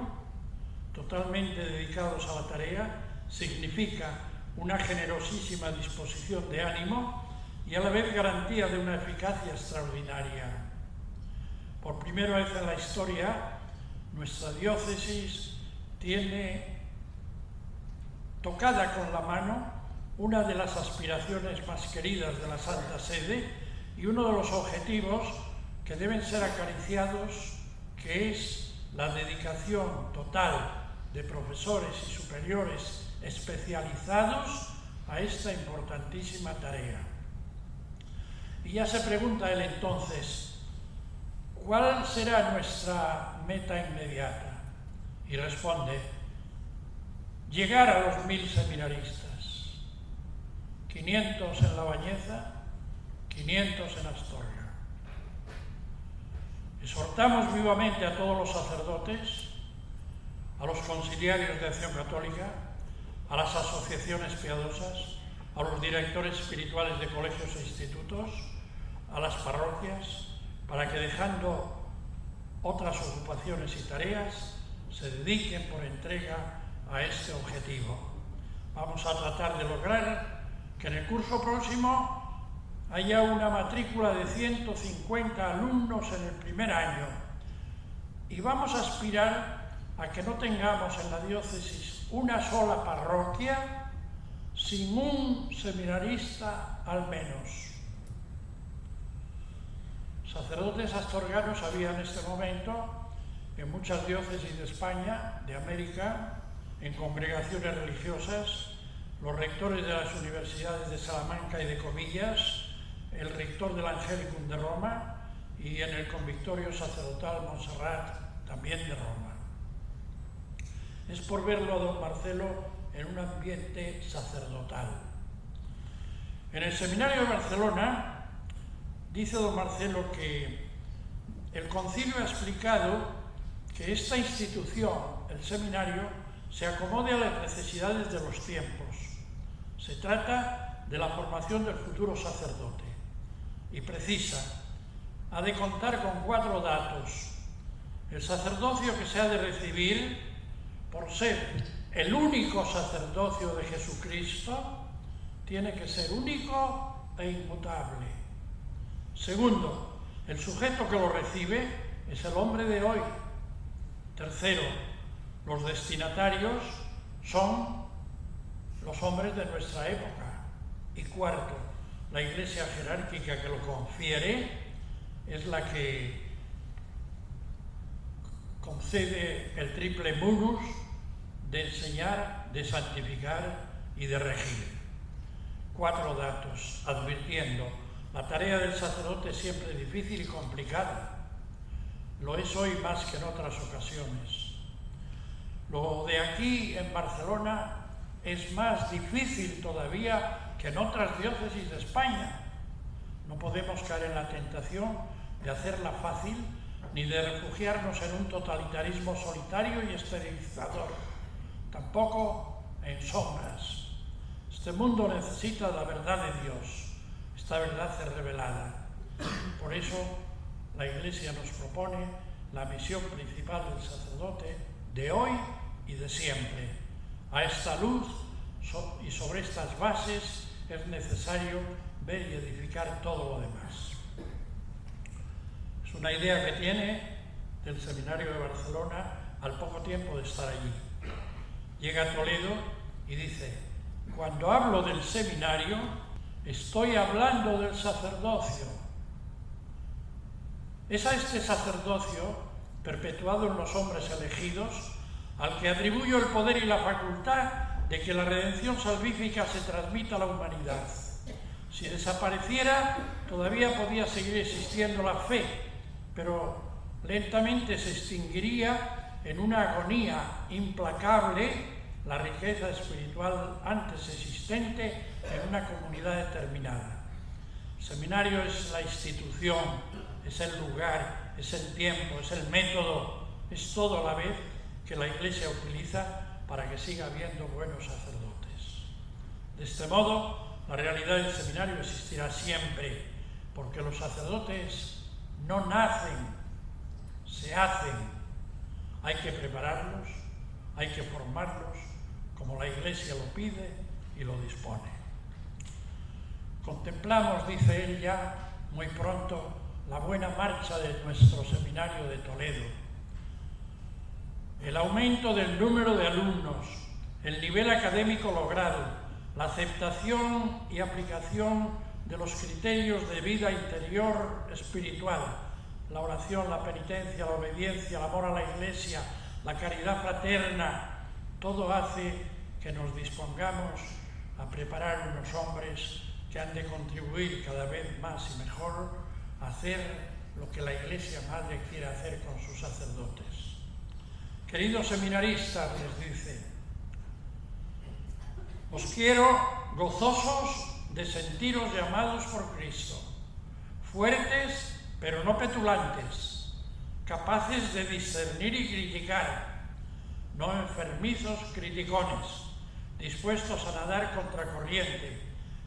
totalmente dedicados a la tarea, significa una generosísima disposición de ánimo y a la vez garantía de una eficacia extraordinaria. Por primera vez en la historia, nuestra diócesis tiene tocada con la mano una de las aspiraciones más queridas de la Santa Sede y uno de los objetivos que deben ser acariciados, que es la dedicación total de profesores y superiores especializados a esta importantísima tarea. Y ya se pregunta él entonces, ¿cuál será nuestra meta inmediata? Y responde, llegar a los 1000 seminaristas, 500 en La Bañeza, 500 en Astorga. Exhortamos vivamente a todos los sacerdotes, a los conciliarios de Acción Católica, a las asociaciones piadosas, a los directores espirituales de colegios e institutos, a las parroquias, para que dejando otras ocupaciones y tareas, se dediquen por entrega a este objetivo. Vamos a tratar de lograr que en el curso próximo haya una matrícula de 150 alumnos en el primer año y vamos a aspirar a que no tengamos en la diócesis una sola parroquia sin un seminarista al menos. Sacerdotes astorganos había en este momento en muchas diócesis de España, de América, en congregaciones religiosas, los rectores de las universidades de Salamanca y de Comillas, el rector del Angelicum de Roma y en el convictorio sacerdotal Montserrat, también de Roma. Es por verlo a don Marcelo en un ambiente sacerdotal. En el seminario de Barcelona dice don Marcelo que el concilio ha explicado que esta institución, el seminario, se acomode a las necesidades de los tiempos. Se trata de la formación del futuro sacerdote y precisa, ha de contar con 4 datos. El sacerdocio que se ha de recibir, por ser el único sacerdocio de Jesucristo, tiene que ser único e inmutable. Segundo, el sujeto que lo recibe es el hombre de hoy. Tercero, los destinatarios son los hombres de nuestra época. Y cuarto, la Iglesia jerárquica que lo confiere es la que concede el triple munus de enseñar, de santificar y de regir. 4 datos, advirtiendo, la tarea del sacerdote es siempre difícil y complicada. Lo es hoy más que en otras ocasiones. Lo de aquí en Barcelona es más difícil todavía que en otras diócesis de España. No podemos caer en la tentación de hacerla fácil ni de refugiarnos en un totalitarismo solitario y esterilizador, tampoco en sombras. Este mundo necesita la verdad de Dios. Esta verdad es revelada. Por eso la Iglesia nos propone la misión principal del sacerdote de hoy y de siempre. A esta luz y sobre estas bases es necesario ver y edificar todo lo demás. Es una idea que tiene del Seminario de Barcelona al poco tiempo de estar allí. Llega a Toledo y dice, cuando hablo del seminario, estoy hablando del sacerdocio. Es a este sacerdocio, perpetuado en los hombres elegidos, al que atribuyo el poder y la facultad de que la redención salvífica se transmita a la humanidad. Si desapareciera, todavía podía seguir existiendo la fe, pero lentamente se extinguiría en una agonía implacable la riqueza espiritual antes existente en una comunidad determinada. El seminario es la institución, es el lugar, es el tiempo, es el método, es todo a la vez que la Iglesia utiliza para que siga habiendo buenos sacerdotes. De este modo, la realidad del seminario existirá siempre, porque los sacerdotes no nacen, se hacen. Hay que prepararlos, hay que formarlos, como la Iglesia lo pide y lo dispone. Contemplamos, dice él ya, muy pronto, la buena marcha de nuestro seminario de Toledo. El aumento del número de alumnos, el nivel académico logrado, la aceptación y aplicación de los criterios de vida interior espiritual, la oración, la penitencia, la obediencia, el amor a la Iglesia, la caridad fraterna, todo hace que nos dispongamos a preparar unos hombres que han de contribuir cada vez más y mejor a hacer lo que la Iglesia Madre quiere hacer con sus sacerdotes. Queridos seminaristas, les dice, os quiero gozosos de sentiros llamados por Cristo, fuertes pero no petulantes, capaces de discernir y criticar, no enfermizos criticones, dispuestos a nadar contracorriente,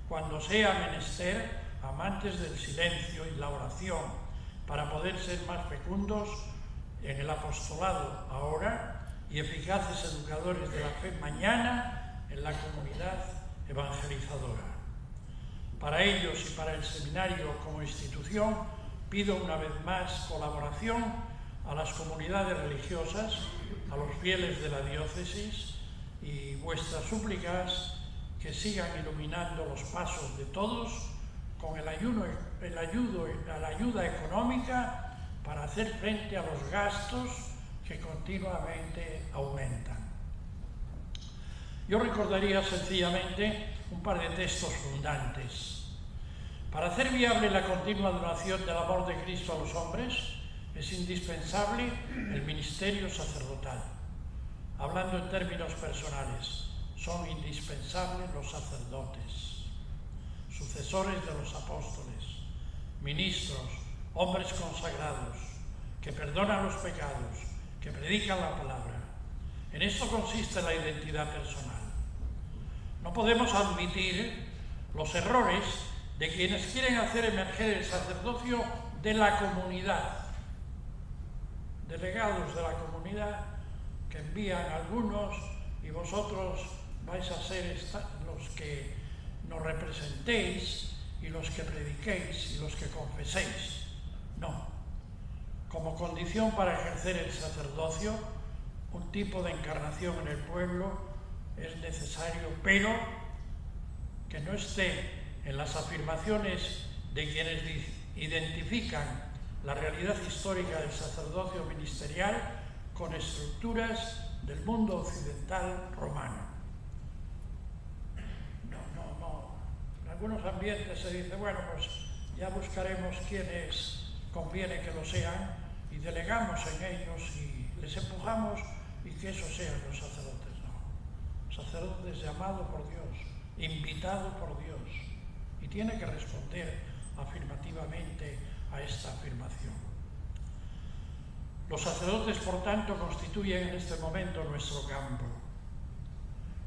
cuando sea menester, amantes del silencio y la oración, para poder ser más fecundos en el apostolado ahora y eficaces educadores de la fe mañana en la comunidad evangelizadora. Para ellos y para el seminario como institución, pido una vez más colaboración a las comunidades religiosas, a los fieles de la diócesis y vuestras súplicas que sigan iluminando los pasos de todos con la ayuda económica para hacer frente a los gastos que continuamente aumentan. Yo recordaría sencillamente un par de textos fundantes. Para hacer viable la continua donación del amor de Cristo a los hombres, es indispensable el ministerio sacerdotal. Hablando en términos personales, son indispensables los sacerdotes, sucesores de los apóstoles, ministros, hombres consagrados, que perdonan los pecados, que predican la palabra. En esto consiste la identidad personal. No podemos admitir los errores de quienes quieren hacer emerger el sacerdocio de la comunidad, delegados de la comunidad que envían algunos y vosotros vais a ser los que nos representéis y los que prediquéis y los que confeséis. No. Como condición para ejercer el sacerdocio, un tipo de encarnación en el pueblo es necesario, pero que no esté en las afirmaciones de quienes identifican la realidad histórica del sacerdocio ministerial con estructuras del mundo occidental romano. No. En algunos ambientes se dice, bueno, pues ya buscaremos quienes conviene que lo sean y delegamos en ellos y les empujamos y que esos sean los sacerdotes. No. Sacerdotes llamado por Dios, invitado por Dios, y tiene que responder afirmativamente a esta afirmación. Los sacerdotes, por tanto, constituyen en este momento nuestro campo.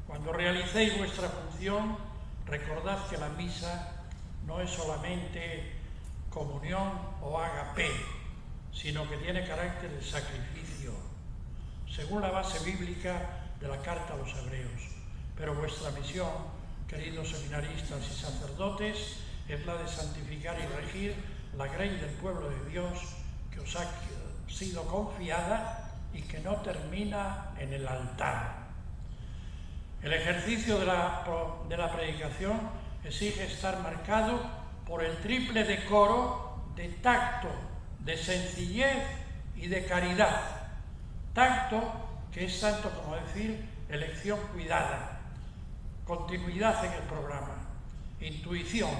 Cuando realicéis vuestra función, recordad que la misa no es solamente comunión o agape, sino que tiene carácter de sacrificio, según la base bíblica de la carta a los hebreos. Pero vuestra misión, queridos seminaristas y sacerdotes, es la de santificar y regir la grey del pueblo de Dios que os ha sido confiada y que no termina en el altar. El ejercicio de la predicación exige estar marcado por el triple decoro de tacto, de sencillez y de caridad. Tacto, que es tanto como decir elección cuidada, continuidad en el programa, intuición,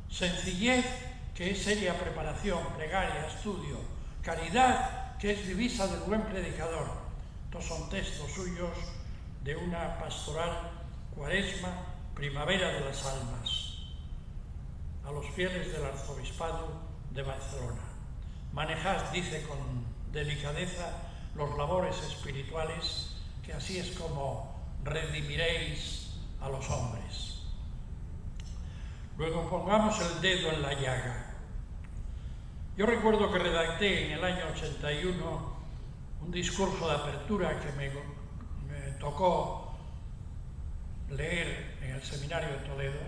sencillez, que es seria preparación, plegaria, estudio, caridad, que es divisa del buen predicador. Estos son textos suyos de una pastoral Cuaresma, primavera de las almas, a los fieles del arzobispado de Barcelona. Manejad, dice con delicadeza, los labores espirituales, que así es como redimiréis a los hombres. Luego pongamos el dedo en la llaga. Yo recuerdo que redacté en el año 81 un discurso de apertura que me tocó leer en el seminario de Toledo,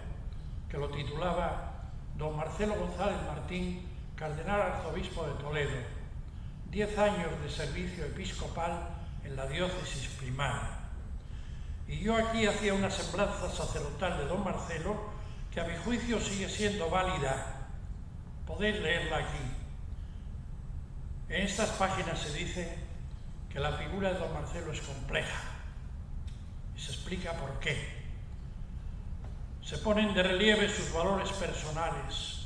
que lo titulaba Don Marcelo González Martín, cardenal arzobispo de Toledo, 10 años de servicio episcopal en la diócesis primaria. Y yo aquí hacía una semblanza sacerdotal de don Marcelo, que a mi juicio sigue siendo válida. Podéis leerla aquí. En estas páginas se dice que la figura de don Marcelo es compleja y se explica por qué. Se ponen de relieve sus valores personales.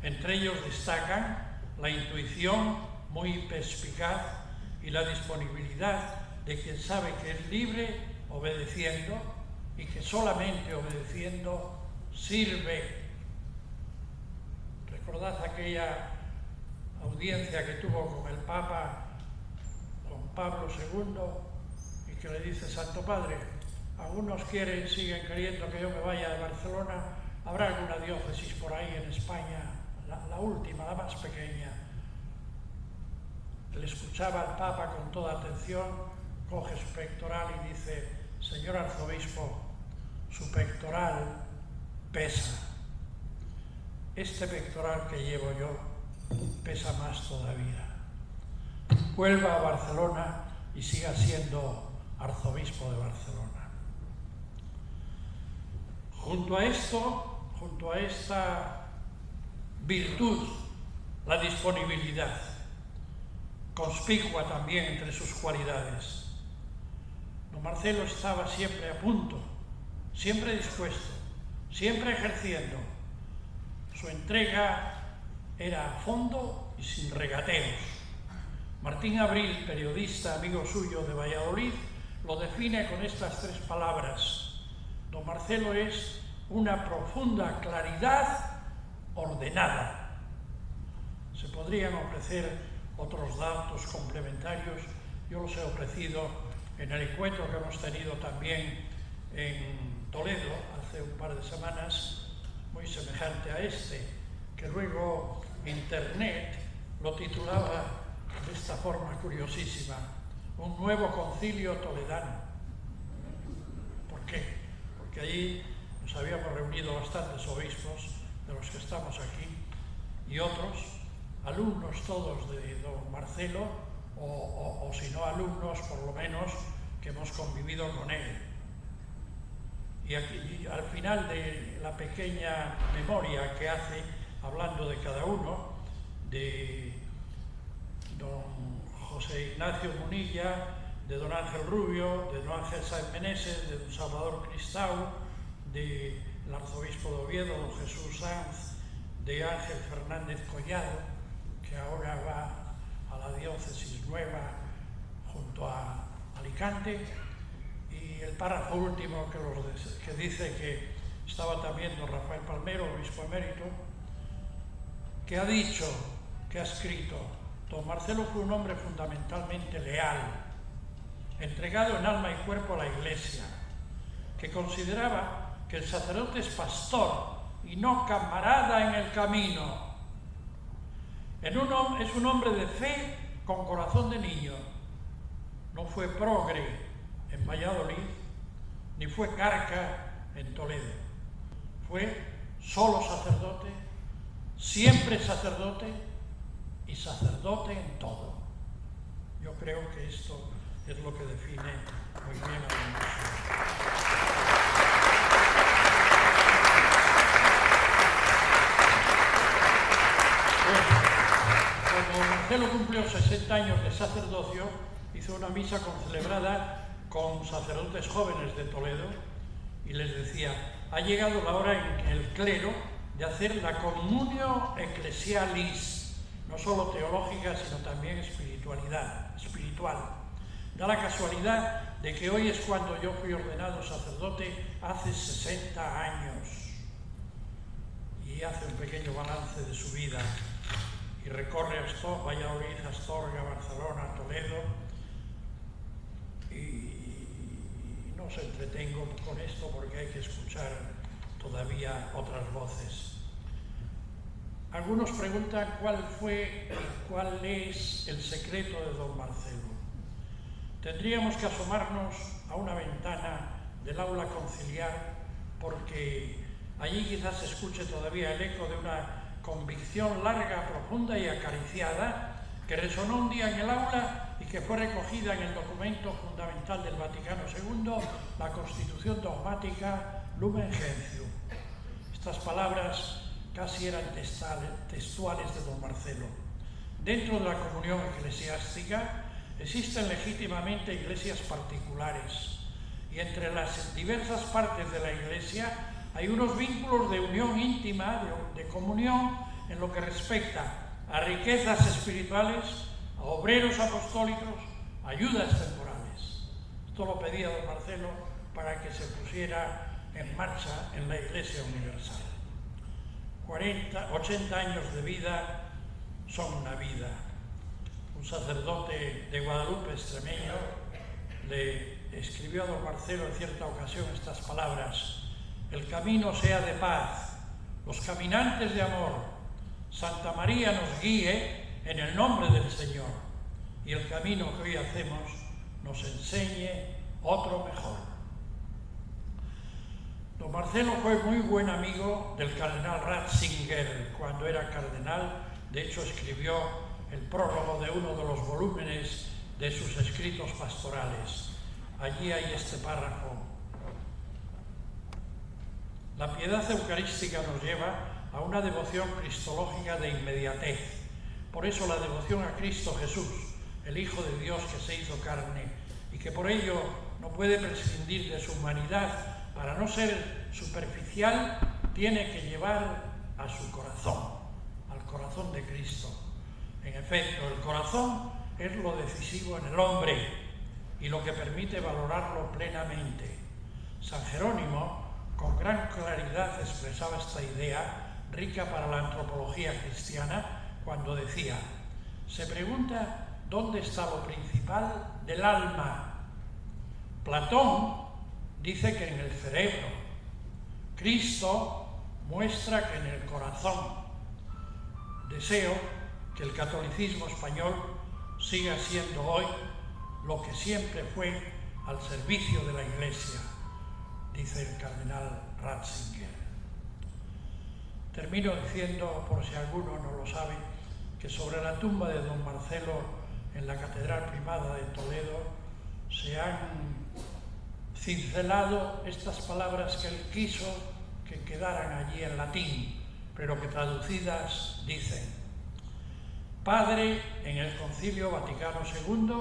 Entre ellos destacan la intuición muy perspicaz y la disponibilidad de quien sabe que es libre obedeciendo y que solamente obedeciendo sirve. Recordad aquella audiencia que tuvo con el Papa Juan Pablo II y que le dice: Santo Padre, algunos siguen queriendo que yo me vaya de Barcelona, habrá alguna diócesis por ahí en España, la última, la más pequeña. Le escuchaba al Papa con toda atención, coge su pectoral y dice: Señor arzobispo, su pectoral pesa. Este pectoral que llevo yo pesa más todavía. Vuelva a Barcelona y siga siendo arzobispo de Barcelona. Junto a esta virtud, la disponibilidad, conspicua también entre sus cualidades. Don Marcelo estaba siempre a punto, siempre dispuesto, siempre ejerciendo. Su entrega era a fondo y sin regateos. Martín Abril, periodista amigo suyo de Valladolid, lo define con estas 3 palabras. Don Marcelo es una profunda claridad ordenada. Se podrían ofrecer otros datos complementarios. Yo los he ofrecido en el encuentro que hemos tenido también en Toledo hace un par de semanas, muy semejante a este, que luego Internet lo titulaba de esta forma curiosísima: un nuevo concilio toledano. ¿Por qué? Porque allí nos habíamos reunido bastantes obispos de los que estamos aquí y otros, alumnos todos de don Marcelo, o si no alumnos, por lo menos que hemos convivido con él. Y aquí, al final de la pequeña memoria que hace, hablando de cada uno, de don José Ignacio Munilla, de don Ángel Rubio, de don Ángel Sáenz Meneses, de don Salvador Cristau, del arzobispo de Oviedo, don Jesús Sanz, de Ángel Fernández Collado, que ahora va a la diócesis nueva junto a Alicante, y el párrafo último que dice que estaba también don Rafael Palmero, obispo emérito, que ha dicho, que ha escrito: don Marcelo fue un hombre fundamentalmente leal, entregado en alma y cuerpo a la Iglesia, que consideraba que el sacerdote es pastor y no camarada en el camino. Es un hombre de fe con corazón de niño. No fue progre en Valladolid, ni fue carca en Toledo. Fue solo sacerdote, siempre sacerdote y sacerdote en todo. Yo creo que esto es lo que define muy bien a don Marcelo. Cuando Marcelo cumplió 60 años de sacerdocio, hizo una misa celebrada con sacerdotes jóvenes de Toledo y les decía: ha llegado la hora en el clero de hacer la communio ecclesialis, no solo teológica, sino también espiritual. Da la casualidad de que hoy es cuando yo fui ordenado sacerdote hace 60 años, y hace un pequeño balance de su vida y recorre Valladolid, Astorga, Barcelona, Toledo, y no se entretengo con esto porque hay que escuchar todavía otras voces. Algunos preguntan cuál es el secreto de don Marcelo. Tendríamos que asomarnos a una ventana del aula conciliar, porque allí quizás se escuche todavía el eco de una convicción larga, profunda y acariciada que resonó un día en el aula y que fue recogida en el documento fundamental del Vaticano II, la Constitución Dogmática Lumen Gentium. Estas palabras casi eran textuales de don Marcelo. Dentro de la comunión eclesiástica existen legítimamente iglesias particulares, y entre las diversas partes de la Iglesia hay unos vínculos de unión íntima, de comunión, en lo que respecta a riquezas espirituales, a obreros apostólicos, a ayudas temporales. Esto lo pedía don Marcelo para que se pusiera en marcha en la Iglesia Universal. 80 años de vida son una vida. Un sacerdote de Guadalupe, extremeño, le escribió a don Marcelo en cierta ocasión estas palabras: el camino sea de paz, los caminantes de amor, Santa María nos guíe en el nombre del Señor, y el camino que hoy hacemos nos enseñe otro mejor. Don Marcelo fue muy buen amigo del cardenal Ratzinger cuando era cardenal. De hecho, escribió el prólogo de uno de los volúmenes de sus escritos pastorales. Allí hay este párrafo: la piedad eucarística nos lleva a una devoción cristológica de inmediatez. Por eso la devoción a Cristo Jesús, el Hijo de Dios que se hizo carne y que por ello no puede prescindir de su humanidad para no ser superficial, tiene que llevar a su corazón, al corazón de Cristo. En efecto, el corazón es lo decisivo en el hombre y lo que permite valorarlo plenamente. San Jerónimo, con gran claridad, expresaba esta idea, rica para la antropología cristiana, cuando decía: se pregunta dónde está lo principal del alma. Platón dice que en el cerebro. Cristo muestra que en el corazón. Deseo que el catolicismo español siga siendo hoy lo que siempre fue, al servicio de la Iglesia, dice el cardenal Ratzinger. Termino diciendo, por si alguno no lo sabe, que sobre la tumba de don Marcelo en la Catedral Primada de Toledo se han cincelado estas palabras que él quiso que quedaran allí en latín, pero que traducidas dicen: Padre en el Concilio Vaticano II,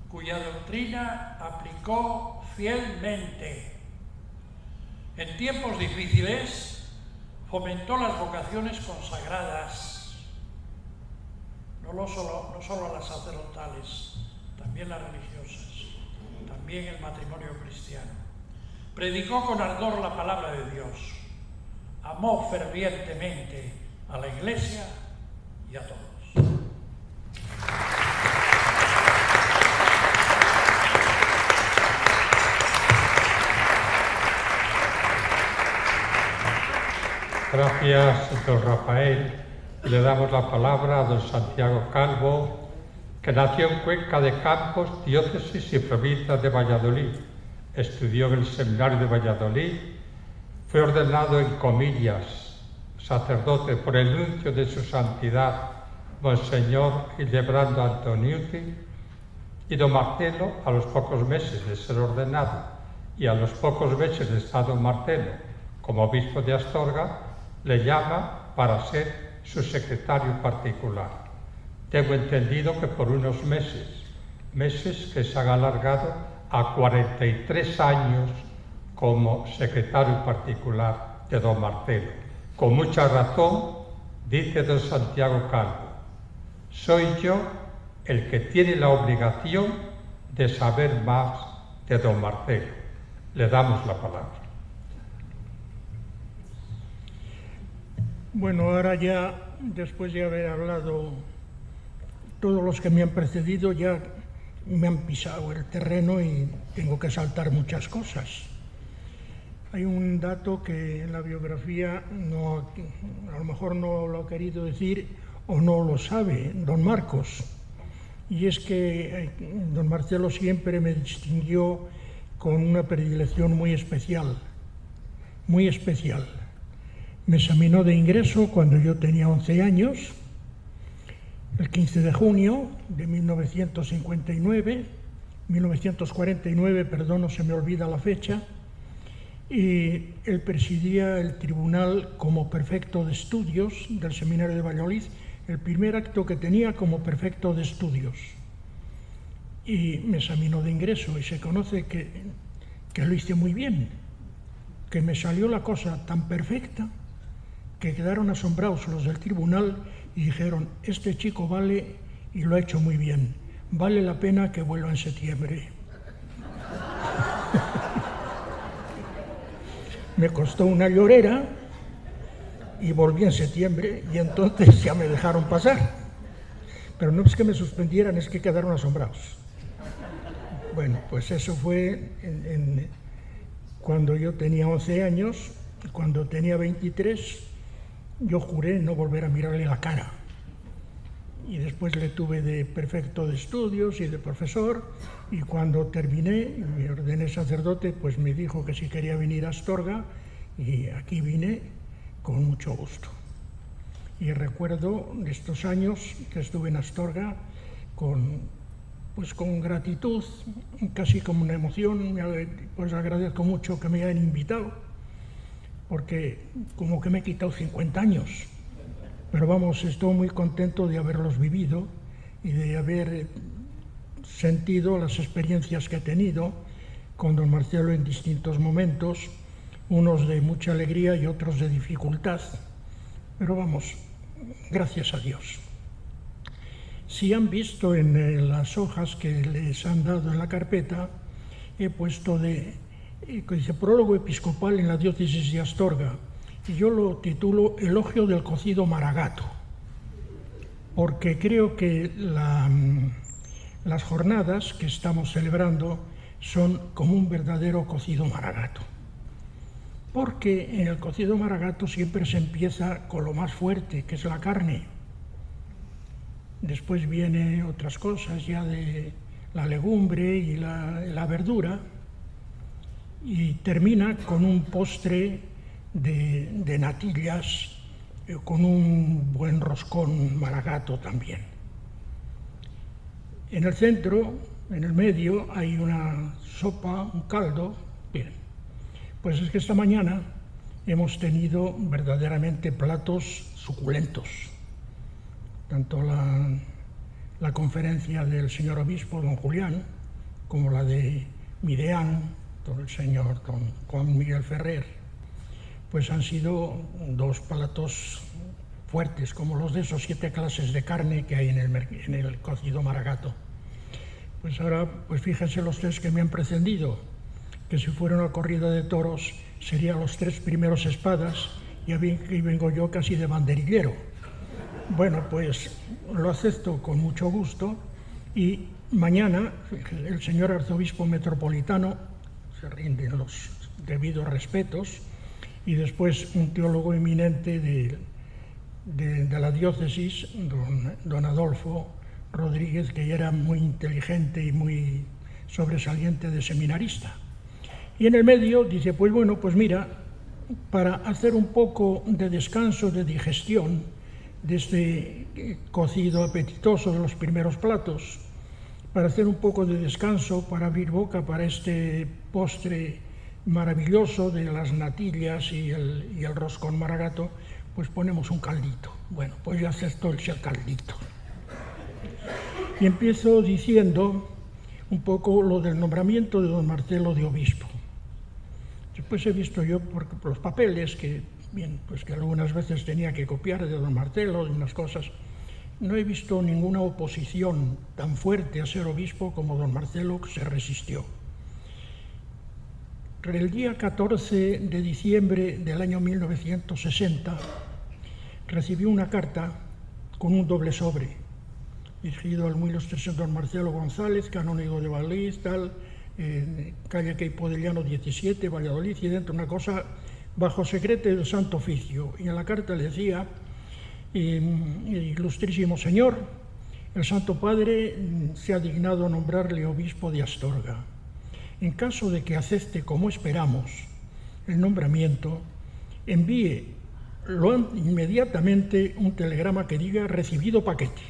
cuya doctrina aplicó fielmente. En tiempos difíciles fomentó las vocaciones consagradas, no solo a las sacerdotales, también las religiosas, también el matrimonio cristiano. Predicó con ardor la palabra de Dios, amó fervientemente a la Iglesia y a todos. Gracias, don Rafael. Le damos la palabra a don Santiago Calvo, que nació en Cuenca de Campos, diócesis y provincia de Valladolid. Estudió en el seminario de Valladolid, fue ordenado en comillas sacerdote por el nuncio de su santidad, Monseñor Hildebrando Antoniuti, y don Marcelo, a los pocos meses de ser ordenado y a los pocos meses de estar don Marcelo como obispo de Astorga, le llama para ser su secretario particular. Tengo entendido que por unos meses que se han alargado a 43 años como secretario particular de don Marcelo. Con mucha razón, dice don Santiago Calvo: soy yo el que tiene la obligación de saber más de don Marcelo. Le damos la palabra. Bueno, ahora ya, después de haber hablado todos los que me han precedido, ya me han pisado el terreno y tengo que saltar muchas cosas. Hay un dato que en la biografía no, a lo mejor no lo ha querido decir o no lo sabe don Marcos, y es que don Marcelo siempre me distinguió con una predilección muy especial, muy especial. Me examinó de ingreso cuando yo tenía 11 años, el 15 de junio de 1949, perdón, no se me olvida la fecha, y él presidía el tribunal como prefecto de estudios del Seminario de Valladolid, el primer acto que tenía como prefecto de estudios. Y me examinó de ingreso y se conoce que lo hice muy bien, que me salió la cosa tan perfecta que quedaron asombrados los del tribunal y dijeron, este chico vale y lo ha hecho muy bien, vale la pena que vuelva en septiembre. Me costó una llorera y volví en septiembre y entonces ya me dejaron pasar. Pero no es que me suspendieran, es que quedaron asombrados. Bueno, pues eso fue cuando yo tenía 11 años. Cuando tenía 23, yo juré no volver a mirarle la cara. Y después le tuve de prefecto de estudios y de profesor. Y cuando terminé y me ordené sacerdote, pues me dijo que si quería venir a Astorga. Y aquí vine con mucho gusto. Y recuerdo estos años que estuve en Astorga con gratitud, casi como una emoción. Pues agradezco mucho que me hayan invitado, porque como que me he quitado 50 años. Pero vamos, estoy muy contento de haberlos vivido y de haber sentido las experiencias que he tenido con don Marcelo en distintos momentos, unos de mucha alegría y otros de dificultad. Pero vamos, gracias a Dios. Si han visto en las hojas que les han dado en la carpeta, he puesto que dice prólogo episcopal en la diócesis de Astorga, y yo lo titulo Elogio del cocido maragato, porque creo que las jornadas que estamos celebrando son como un verdadero cocido maragato, porque en el cocido maragato siempre se empieza con lo más fuerte, que es la carne. Después vienen otras cosas ya de la legumbre y la verdura, y termina con un postre de natillas, con un buen roscón maragato también. En el centro, en el medio, hay una sopa, un caldo. Bien, pues es que esta mañana hemos tenido verdaderamente platos suculentos. Tanto la conferencia del señor obispo, don Julián, como la de Mideán, el señor don Juan Miguel Ferrer, pues han sido dos platos fuertes, como los de esos 7 clases de carne que hay en el cocido maragato. Pues ahora, pues fíjense los 3 que me han precedido, que si fuera una corrida de toros serían los 3 primeros espadas, y aquí vengo yo casi de banderillero. Bueno, pues lo acepto con mucho gusto, y mañana el señor arzobispo metropolitano se rinden los debidos respetos, y después un teólogo eminente de la diócesis, don Adolfo Rodríguez, que era muy inteligente y muy sobresaliente de seminarista. Y en el medio dice, pues bueno, pues mira, para hacer un poco de descanso, de digestión, de este cocido apetitoso de los primeros platos, para hacer un poco de descanso, para abrir boca para este postre maravilloso de las natillas y el roscón maragato, pues ponemos un caldito. Bueno, pues yo acepto el caldito. Y empiezo diciendo un poco lo del nombramiento de don Marcelo de obispo. Después he visto yo por los papeles que algunas veces tenía que copiar de don Marcelo, de unas cosas, no he visto ninguna oposición tan fuerte a ser obispo como don Marcelo, que se resistió. El día 14 de diciembre del año 1960 recibí una carta con un doble sobre, dirigido al muy ilustre don Marcelo González, canónigo de Valladolid, calle Queipo de Llano 17, Valladolid, y dentro una cosa bajo secreto del Santo Oficio. Y en la carta le decía: ilustrísimo señor, el Santo Padre se ha dignado nombrarle obispo de Astorga. En caso de que acepte, como esperamos, el nombramiento, envíe inmediatamente un telegrama que diga recibido paquete,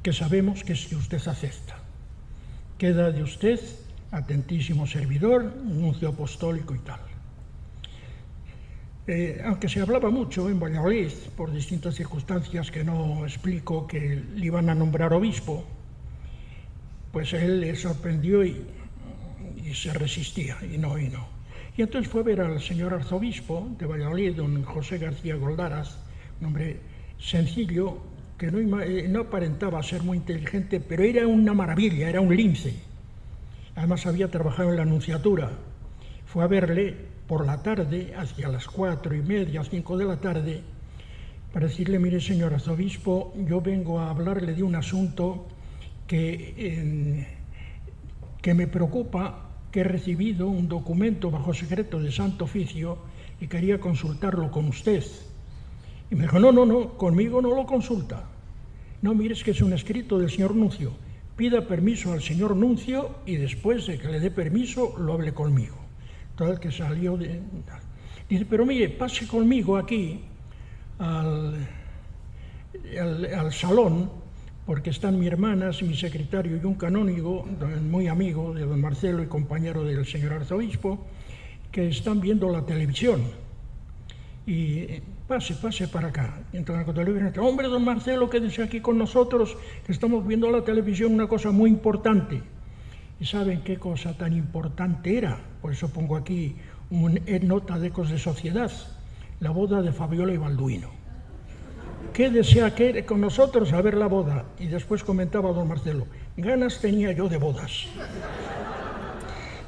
que sabemos que si usted acepta. Queda de usted, atentísimo servidor, nuncio apostólico y tal. Aunque se hablaba mucho en Valladolid, por distintas circunstancias que no explico, que le iban a nombrar obispo, pues él le sorprendió y se resistía, y no. Y entonces fue a ver al señor arzobispo de Valladolid, don José García Goldaras, un hombre sencillo, que no aparentaba ser muy inteligente, pero era una maravilla, era un lince. Además había trabajado en la nunciatura. Fue a verle por la tarde, hacia las 4:30, 5 de la tarde, para decirle: mire, señor arzobispo, yo vengo a hablarle de un asunto que me preocupa, que he recibido un documento bajo secreto de Santo Oficio y quería consultarlo con usted. Y me dijo: no, conmigo no lo consulta. No, mire, es que es un escrito del señor nuncio. Pida permiso al señor nuncio y después de que le dé permiso lo hable conmigo. Todo el que salió dice: pero mire, pase conmigo aquí al salón, porque están mi hermana, mi secretario y un canónigo, muy amigo de don Marcelo y compañero del señor arzobispo, que están viendo la televisión. Y pase para acá. Y entonces la televisión dice: hombre, don Marcelo, quédese aquí con nosotros, que estamos viendo la televisión, una cosa muy importante. ¿Y saben qué cosa tan importante era? Por eso pongo aquí una nota de Ecos de Sociedad: la boda de Fabiola y Balduino. Quédese aquí con nosotros a ver la boda. Y después comentaba don Marcelo: ganas tenía yo de bodas.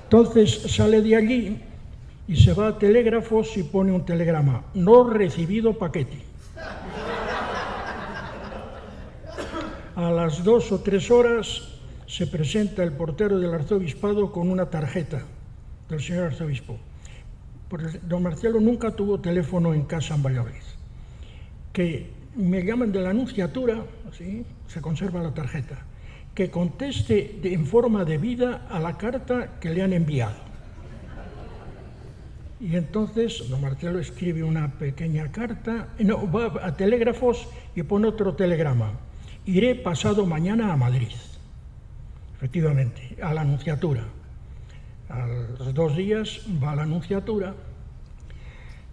Entonces sale de allí y se va a telégrafos y pone un telegrama: no recibido paquete. A las 2 o 3 horas se presenta el portero del arzobispado con una tarjeta del señor arzobispo. Porque don Marcelo nunca tuvo teléfono en casa en Valladolid. Que me llaman de la nunciatura, así se conserva la tarjeta, que conteste en forma debida a la carta que le han enviado. Y entonces don Marcelo escribe una pequeña carta, va a telégrafos y pone otro telegrama: iré pasado mañana a Madrid. Efectivamente, a la nunciatura. A los 2 días va a la nunciatura.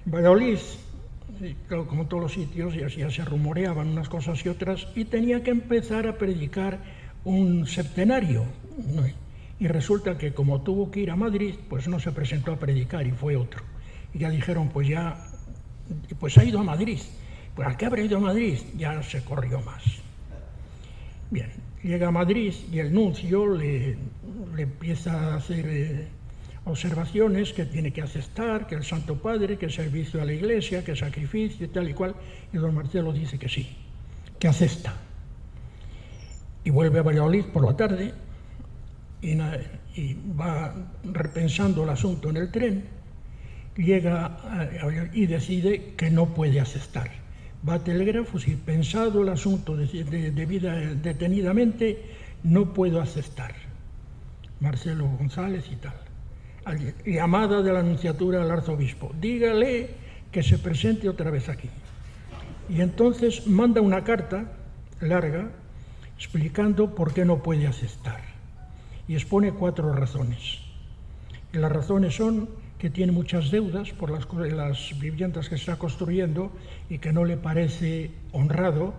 Valladolid, como todos los sitios, ya se rumoreaban unas cosas y otras, y tenía que empezar a predicar un septenario. Y resulta que como tuvo que ir a Madrid, pues no se presentó a predicar y fue otro. Y ya dijeron: pues ha ido a Madrid. Pues ¿a qué habrá ido a Madrid? Ya se corrió más. Bien, llega a Madrid y el nuncio le empieza a hacer observaciones que tiene que aceptar, que el Santo Padre, que el servicio a la Iglesia, que el sacrificio y tal y cual. Y don Marcelo dice que sí, que acepta. Y vuelve a Valladolid por la tarde y va repensando el asunto en el tren, llega y decide que no puede aceptar. Va a telégrafos y, pensado el asunto detenidamente, no puedo aceptar. Marcelo González y tal. Llamada de la nunciatura al arzobispo: dígale que se presente otra vez aquí. Y entonces manda una carta larga explicando por qué no puede aceptar. Y expone 4 razones. Y las razones son que tiene muchas deudas por las viviendas que está construyendo y que no le parece honrado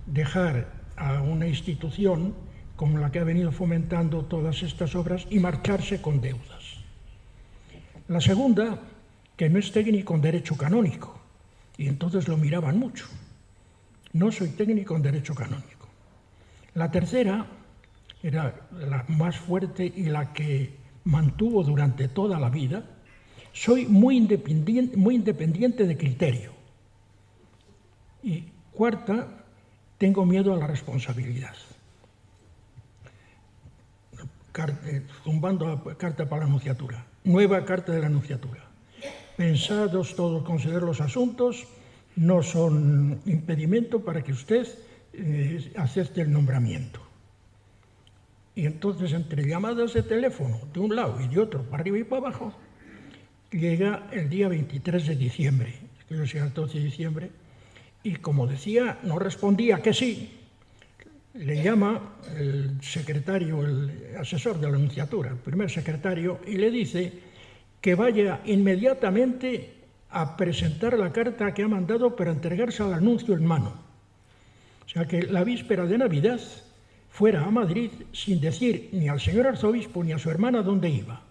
dejar a una institución como la que ha venido fomentando todas estas obras y marcharse con deudas. La segunda, que no es técnico en derecho canónico, y entonces lo miraban mucho. No soy técnico en derecho canónico. La tercera era la más fuerte y la que mantuvo durante toda la vida. Soy muy independiente de criterio. Y cuarta, tengo miedo a la responsabilidad. Zumbando la carta para la Anunciatura. Nueva carta de la Anunciatura. Pensados todos, considerar los asuntos, no son impedimento para que usted acepte el nombramiento. Y entonces, entre llamadas de teléfono de un lado y de otro, para arriba y para abajo, llega el día 23 de diciembre, que yo soy el 12 de diciembre, y como decía, no respondía que sí, le llama el secretario, el asesor de la Anunciatura, el primer secretario, y le dice que vaya inmediatamente a presentar la carta que ha mandado para entregarse al anuncio en mano. O sea que la víspera de Navidad fuera a Madrid sin decir ni al señor arzobispo ni a su hermana dónde iba.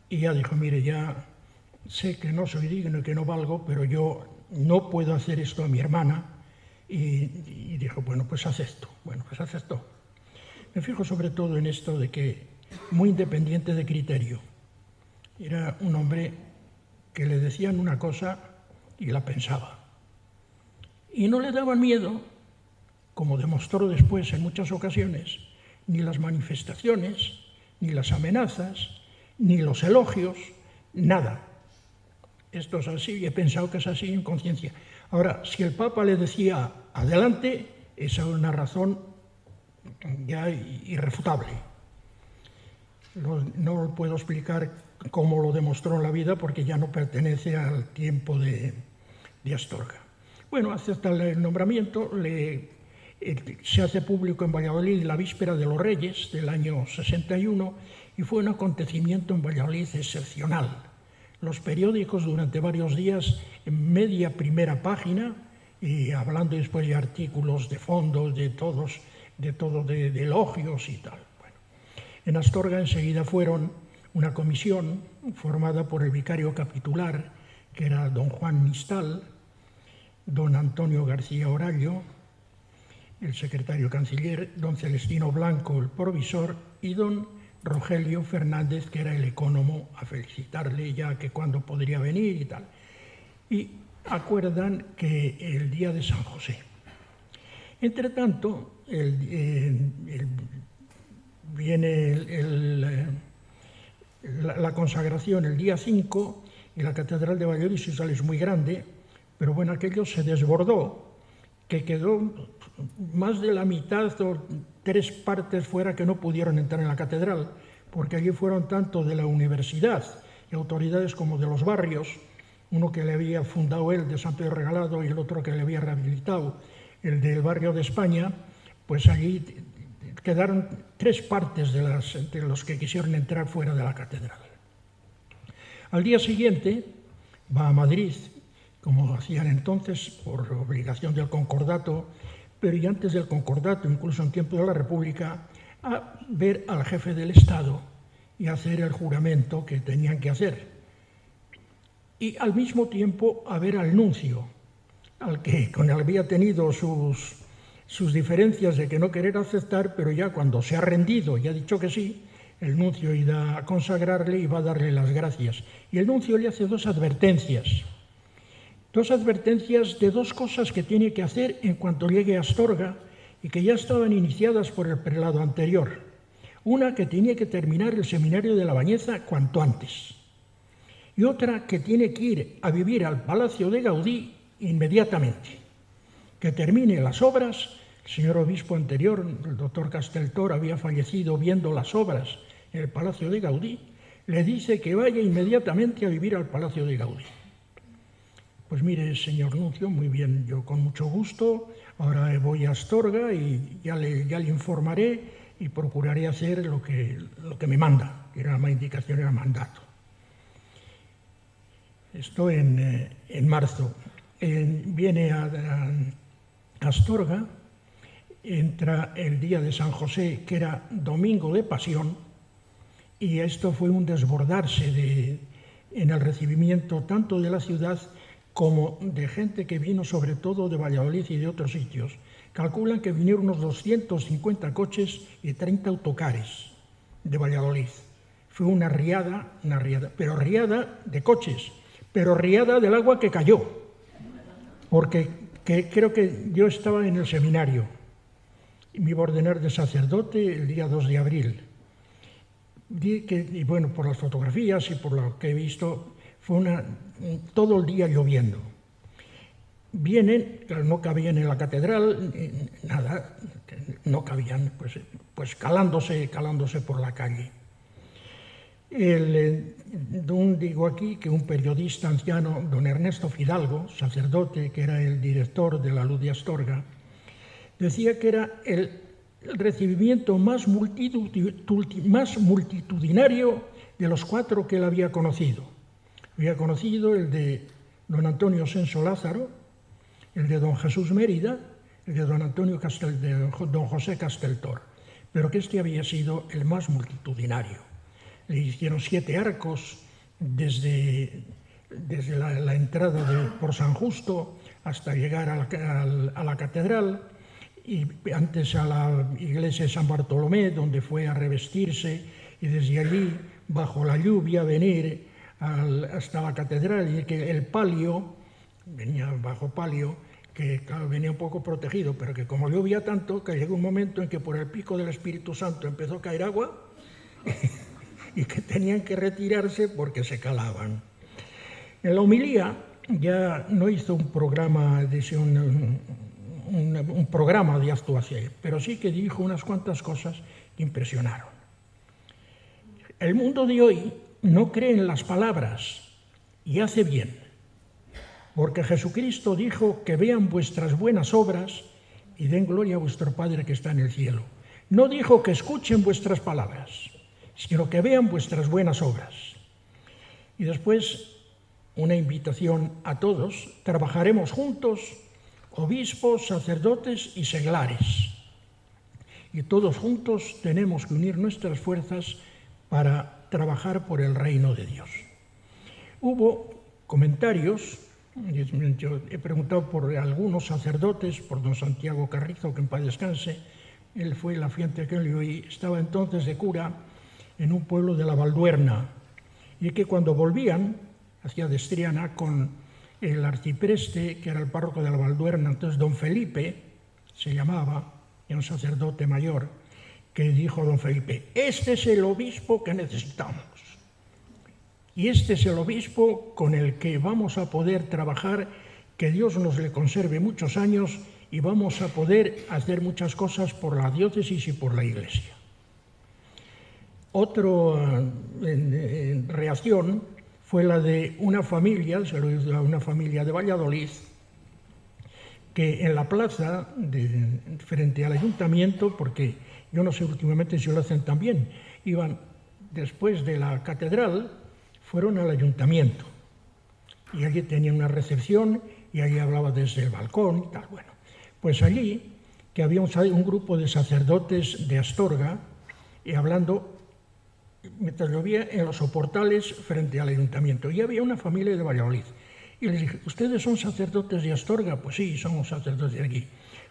Y ya dijo, mire, ya sé que no soy digno y que no valgo, pero yo no puedo hacer esto a mi hermana. Y dijo, bueno, pues acepto. Bueno, pues aceptó. Me fijo sobre todo en esto de que muy independiente de criterio. Era un hombre que le decían una cosa y la pensaba. Y no le daban miedo, como demostró después en muchas ocasiones, ni las manifestaciones, ni las amenazas, ni los elogios, nada. Esto es así y he pensado que es así en conciencia. Ahora, si el Papa le decía adelante, esa es una razón ya irrefutable. No lo puedo explicar cómo lo demostró en la vida porque ya no pertenece al tiempo de Astorga. Bueno, acepta el nombramiento, se hace público en Valladolid la víspera de los Reyes del año 61 y fue un acontecimiento en Valladolid excepcional. Los periódicos durante varios días en media primera página y hablando después de artículos de fondo, de elogios y tal. Bueno, en Astorga enseguida fueron una comisión formada por el vicario capitular, que era don Juan Mistal, don Antonio García Orallo, el secretario canciller, don Celestino Blanco, el provisor, y don Rogelio Fernández, que era el ecónomo, a felicitarle ya que cuándo podría venir y tal. Y acuerdan que el día de San José. Entre tanto, viene la consagración el día 5 y la Catedral de Valladolid es muy grande, pero bueno, aquello se desbordó, que quedó más de la mitad o 3 partes fuera que no pudieron entrar en la catedral, porque allí fueron tanto de la universidad y autoridades como de los barrios, uno que le había fundado él de San Pedro Regalado y el otro que le había rehabilitado, el del barrio de España, pues allí quedaron 3 partes de los que quisieron entrar fuera de la catedral. Al día siguiente va a Madrid, como hacían entonces, por obligación del concordato, pero y antes del concordato, incluso en tiempo de la República, a ver al jefe del Estado y hacer el juramento que tenían que hacer. Y al mismo tiempo a ver al nuncio, al que con él había tenido sus diferencias de que no querer aceptar, pero ya cuando se ha rendido y ha dicho que sí, el nuncio irá a consagrarle y va a darle las gracias. Y el nuncio le hace 2 advertencias. 2 advertencias de 2 cosas que tiene que hacer en cuanto llegue a Astorga y que ya estaban iniciadas por el prelado anterior. Una, que tiene que terminar el seminario de la Bañeza cuanto antes. Y otra, que tiene que ir a vivir al Palacio de Gaudí inmediatamente. Que termine las obras. El señor obispo anterior, el doctor Casteltor, había fallecido viendo las obras en el Palacio de Gaudí. Le dice que vaya inmediatamente a vivir al Palacio de Gaudí. Pues mire, señor nuncio, muy bien, yo con mucho gusto, ahora voy a Astorga y ya le informaré y procuraré hacer lo que me manda, que era la indicación, era mandato. Esto en marzo. Viene a Astorga, entra el día de San José, que era domingo de Pasión, y esto fue un desbordarse en el recibimiento tanto de la ciudad como de gente que vino sobre todo de Valladolid y de otros sitios. Calculan que vinieron unos 250 coches y 30 autocares de Valladolid. Fue una riada, pero riada de coches, pero riada del agua que cayó, porque creo que yo estaba en el seminario y me iba a ordenar de sacerdote el día 2 de abril. Y bueno, por las fotografías y por lo que he visto, fue todo el día lloviendo. Vienen, no cabían en la catedral, nada, no cabían, pues calándose por la calle. Digo aquí que un periodista anciano, don Ernesto Fidalgo, sacerdote, que era el director de la Luz de Astorga, decía que era el recibimiento más multitudinario de los 4 que él había conocido. Había conocido el de don Antonio Senso Lázaro, el de don Jesús Mérida, el de don don José Casteltor, pero que este había sido el más multitudinario. Le hicieron 7 arcos desde la entrada por San Justo hasta llegar a la catedral, y antes a la iglesia de San Bartolomé, donde fue a revestirse, y desde allí, bajo la lluvia, venir hasta la catedral, y que el palio, venía bajo palio, que claro, venía un poco protegido, pero que como llovía tanto, que llegó un momento en que por el pico del Espíritu Santo empezó a caer agua, y que tenían que retirarse porque se calaban. En la homilía ya no hizo un programa de actuación, pero sí que dijo unas cuantas cosas que impresionaron. El mundo de hoy no cree en las palabras y hace bien, porque Jesucristo dijo que vean vuestras buenas obras y den gloria a vuestro Padre que está en el cielo. No dijo que escuchen vuestras palabras, sino que vean vuestras buenas obras. Y después una invitación a todos: trabajaremos juntos, obispos, sacerdotes y seglares. Y todos juntos tenemos que unir nuestras fuerzas para trabajar por el reino de Dios. Hubo comentarios, yo he preguntado por algunos sacerdotes, por don Santiago Carrizo, que en paz descanse, él fue la fiante que yo y estaba entonces de cura en un pueblo de la Valduerna, y que cuando volvían hacia Destriana con el arcipreste, que era el párroco de la Valduerna, entonces don Felipe se llamaba, era un sacerdote mayor, que dijo a don Felipe: este es el obispo que necesitamos, y este es el obispo con el que vamos a poder trabajar, que Dios nos le conserve muchos años, y vamos a poder hacer muchas cosas por la diócesis y por la Iglesia. Otra reacción fue la de una familia, se lo hizo a una familia de Valladolid, que en la plaza, frente al ayuntamiento, porque yo no sé últimamente si lo hacen también, iban después de la catedral, fueron al ayuntamiento, y allí tenían una recepción, y allí hablaba desde el balcón y tal. Bueno, pues allí, que había un grupo de sacerdotes de Astorga, y hablando mientras llovía en los soportales frente al ayuntamiento, y había una familia de Valladolid. Y les dije: ¿ustedes son sacerdotes de Astorga? Pues sí, somos sacerdotes de aquí.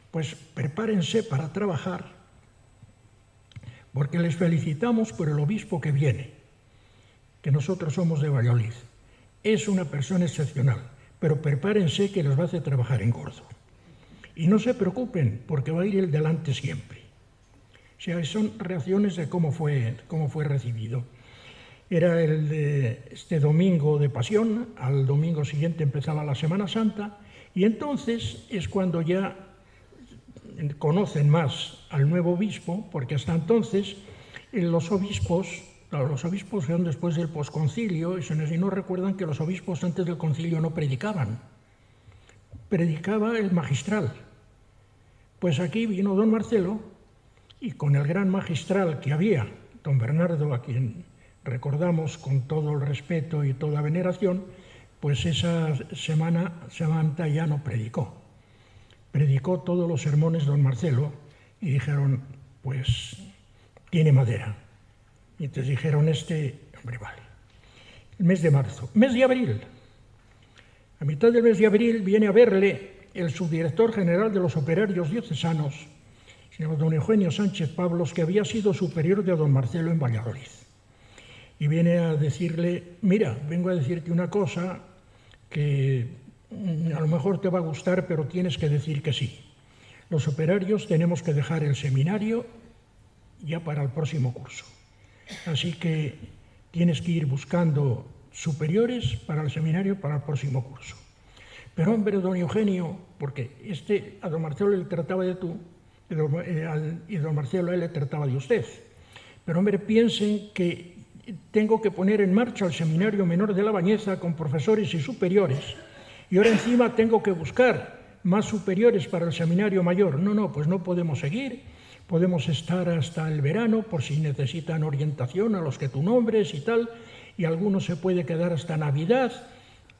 Pues prepárense para trabajar, porque les felicitamos por el obispo que viene, que nosotros somos de Valladolid. Es una persona excepcional, pero prepárense que les va a hacer trabajar en gordo. Y no se preocupen, porque va a ir el delante siempre. O sea, son reacciones de cómo fue recibido. Era el de este domingo de Pasión, al domingo siguiente empezaba la Semana Santa, y entonces es cuando ya conocen más al nuevo obispo, porque hasta entonces los obispos eran después del posconcilio, y no recuerdan que los obispos antes del concilio no predicaban, predicaba el magistral. Pues aquí vino don Marcelo, y con el gran magistral que había, don Bernardo, a quien recordamos con todo el respeto y toda veneración, pues esa Semana Santa ya no predicó. Predicó todos los sermones don Marcelo, y dijeron: pues tiene madera. Y entonces dijeron: hombre, vale. El mes de marzo. Mes de abril. A mitad del mes de abril viene a verle el subdirector general de los operarios diocesanos, señor don Eugenio Sánchez Pablos, que había sido superior de don Marcelo en Valladolid. Y viene a decirle, mira, vengo a decirte una cosa que a lo mejor te va a gustar, pero tienes que decir que sí. Los operarios tenemos que dejar el seminario ya para el próximo curso. Así que tienes que ir buscando superiores para el seminario para el próximo curso. Pero hombre, don Eugenio, porque a don Marcelo le trataba de tú, y don Marcelo a él le trataba de usted. Pero hombre, piensen que tengo que poner en marcha el seminario menor de La Bañeza con profesores y superiores, y ahora encima tengo que buscar más superiores para el seminario mayor. No, pues no podemos seguir, podemos estar hasta el verano por si necesitan orientación a los que tú nombres y tal, y alguno se puede quedar hasta Navidad.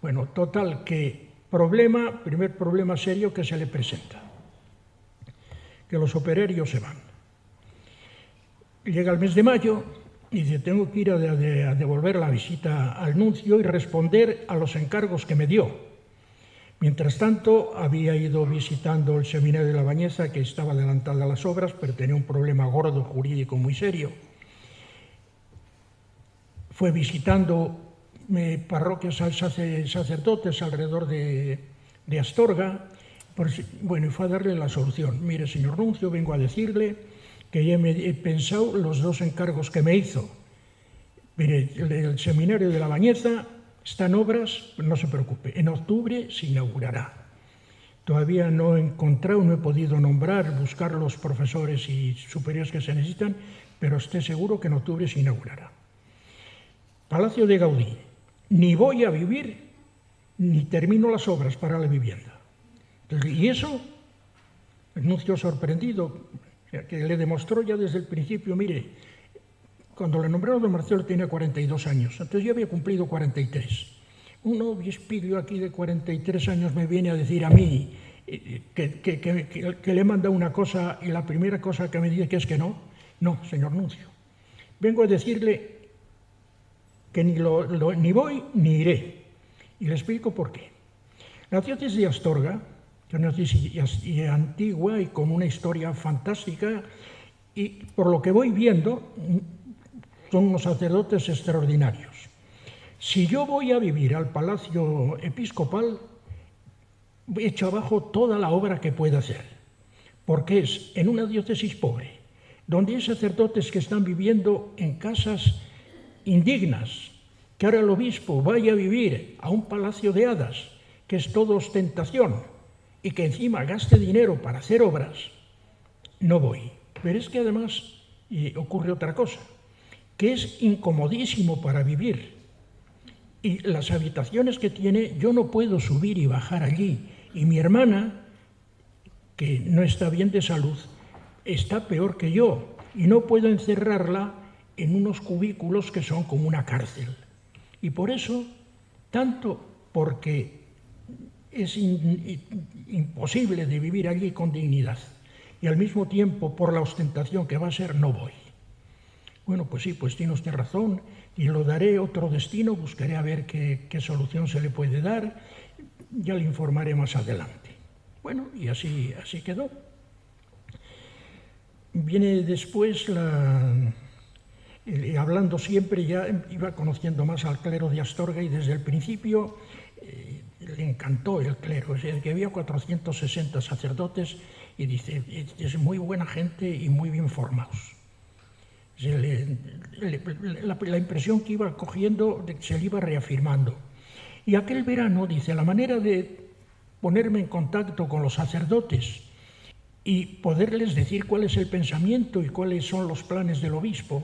Bueno, total, que primer problema serio que se le presenta, que los operarios se van. Llega el mes de mayo y dice, tengo que ir a devolver la visita al nuncio y responder a los encargos que me dio. Mientras tanto, había ido visitando el seminario de La Bañeza, que estaba adelantada a las obras, pero tenía un problema gordo jurídico muy serio. Fue visitando parroquias, sacerdotes alrededor de Astorga, y fue a darle la solución. Mire, señor nuncio, vengo a decirle que ya he pensado los dos encargos que me hizo. Mire, el seminario de La Bañeza está en obras, no se preocupe, en octubre se inaugurará. Todavía no he podido buscar los profesores y superiores que se necesitan, pero esté seguro que en octubre se inaugurará. Palacio de Gaudí, ni voy a vivir ni termino las obras para la vivienda. Y eso, el nuncio sorprendido, que le demostró ya desde el principio, mire, cuando le nombraron don Marcelo tenía 42 años, entonces yo había cumplido 43. Un obispillo aquí de 43 años me viene a decir a mí que le manda una cosa y la primera cosa que me dice que es que no. No, señor nuncio. Vengo a decirle que ni voy ni iré. Y le explico por qué. La diócesis de Astorga, que es una diócesis antigua y con una historia fantástica, y por lo que voy viendo, son unos sacerdotes extraordinarios. Si yo voy a vivir al palacio episcopal, echo abajo toda la obra que pueda hacer, porque es en una diócesis pobre, donde hay sacerdotes que están viviendo en casas indignas, que ahora el obispo vaya a vivir a un palacio de hadas, que es todo ostentación, y que encima gaste dinero para hacer obras, no voy. Pero es que además ocurre otra cosa, que es incomodísimo para vivir. Y las habitaciones que tiene, yo no puedo subir y bajar allí. Y mi hermana, que no está bien de salud, está peor que yo. Y no puedo encerrarla en unos cubículos que son como una cárcel. Y por eso, tanto porque es imposible de vivir allí con dignidad, y al mismo tiempo por la ostentación que va a ser, no voy. Bueno, pues sí, pues tiene usted razón, y lo daré otro destino, buscaré a ver qué solución se le puede dar, ya le informaré más adelante. Bueno, y así quedó. Viene después hablando siempre, ya iba conociendo más al clero de Astorga, y desde el principio le encantó el clero, o sea, que había 460 sacerdotes, y dice, es muy buena gente y muy bien formados. La impresión que iba cogiendo se le iba reafirmando. Y aquel verano, dice, la manera de ponerme en contacto con los sacerdotes y poderles decir cuál es el pensamiento y cuáles son los planes del obispo,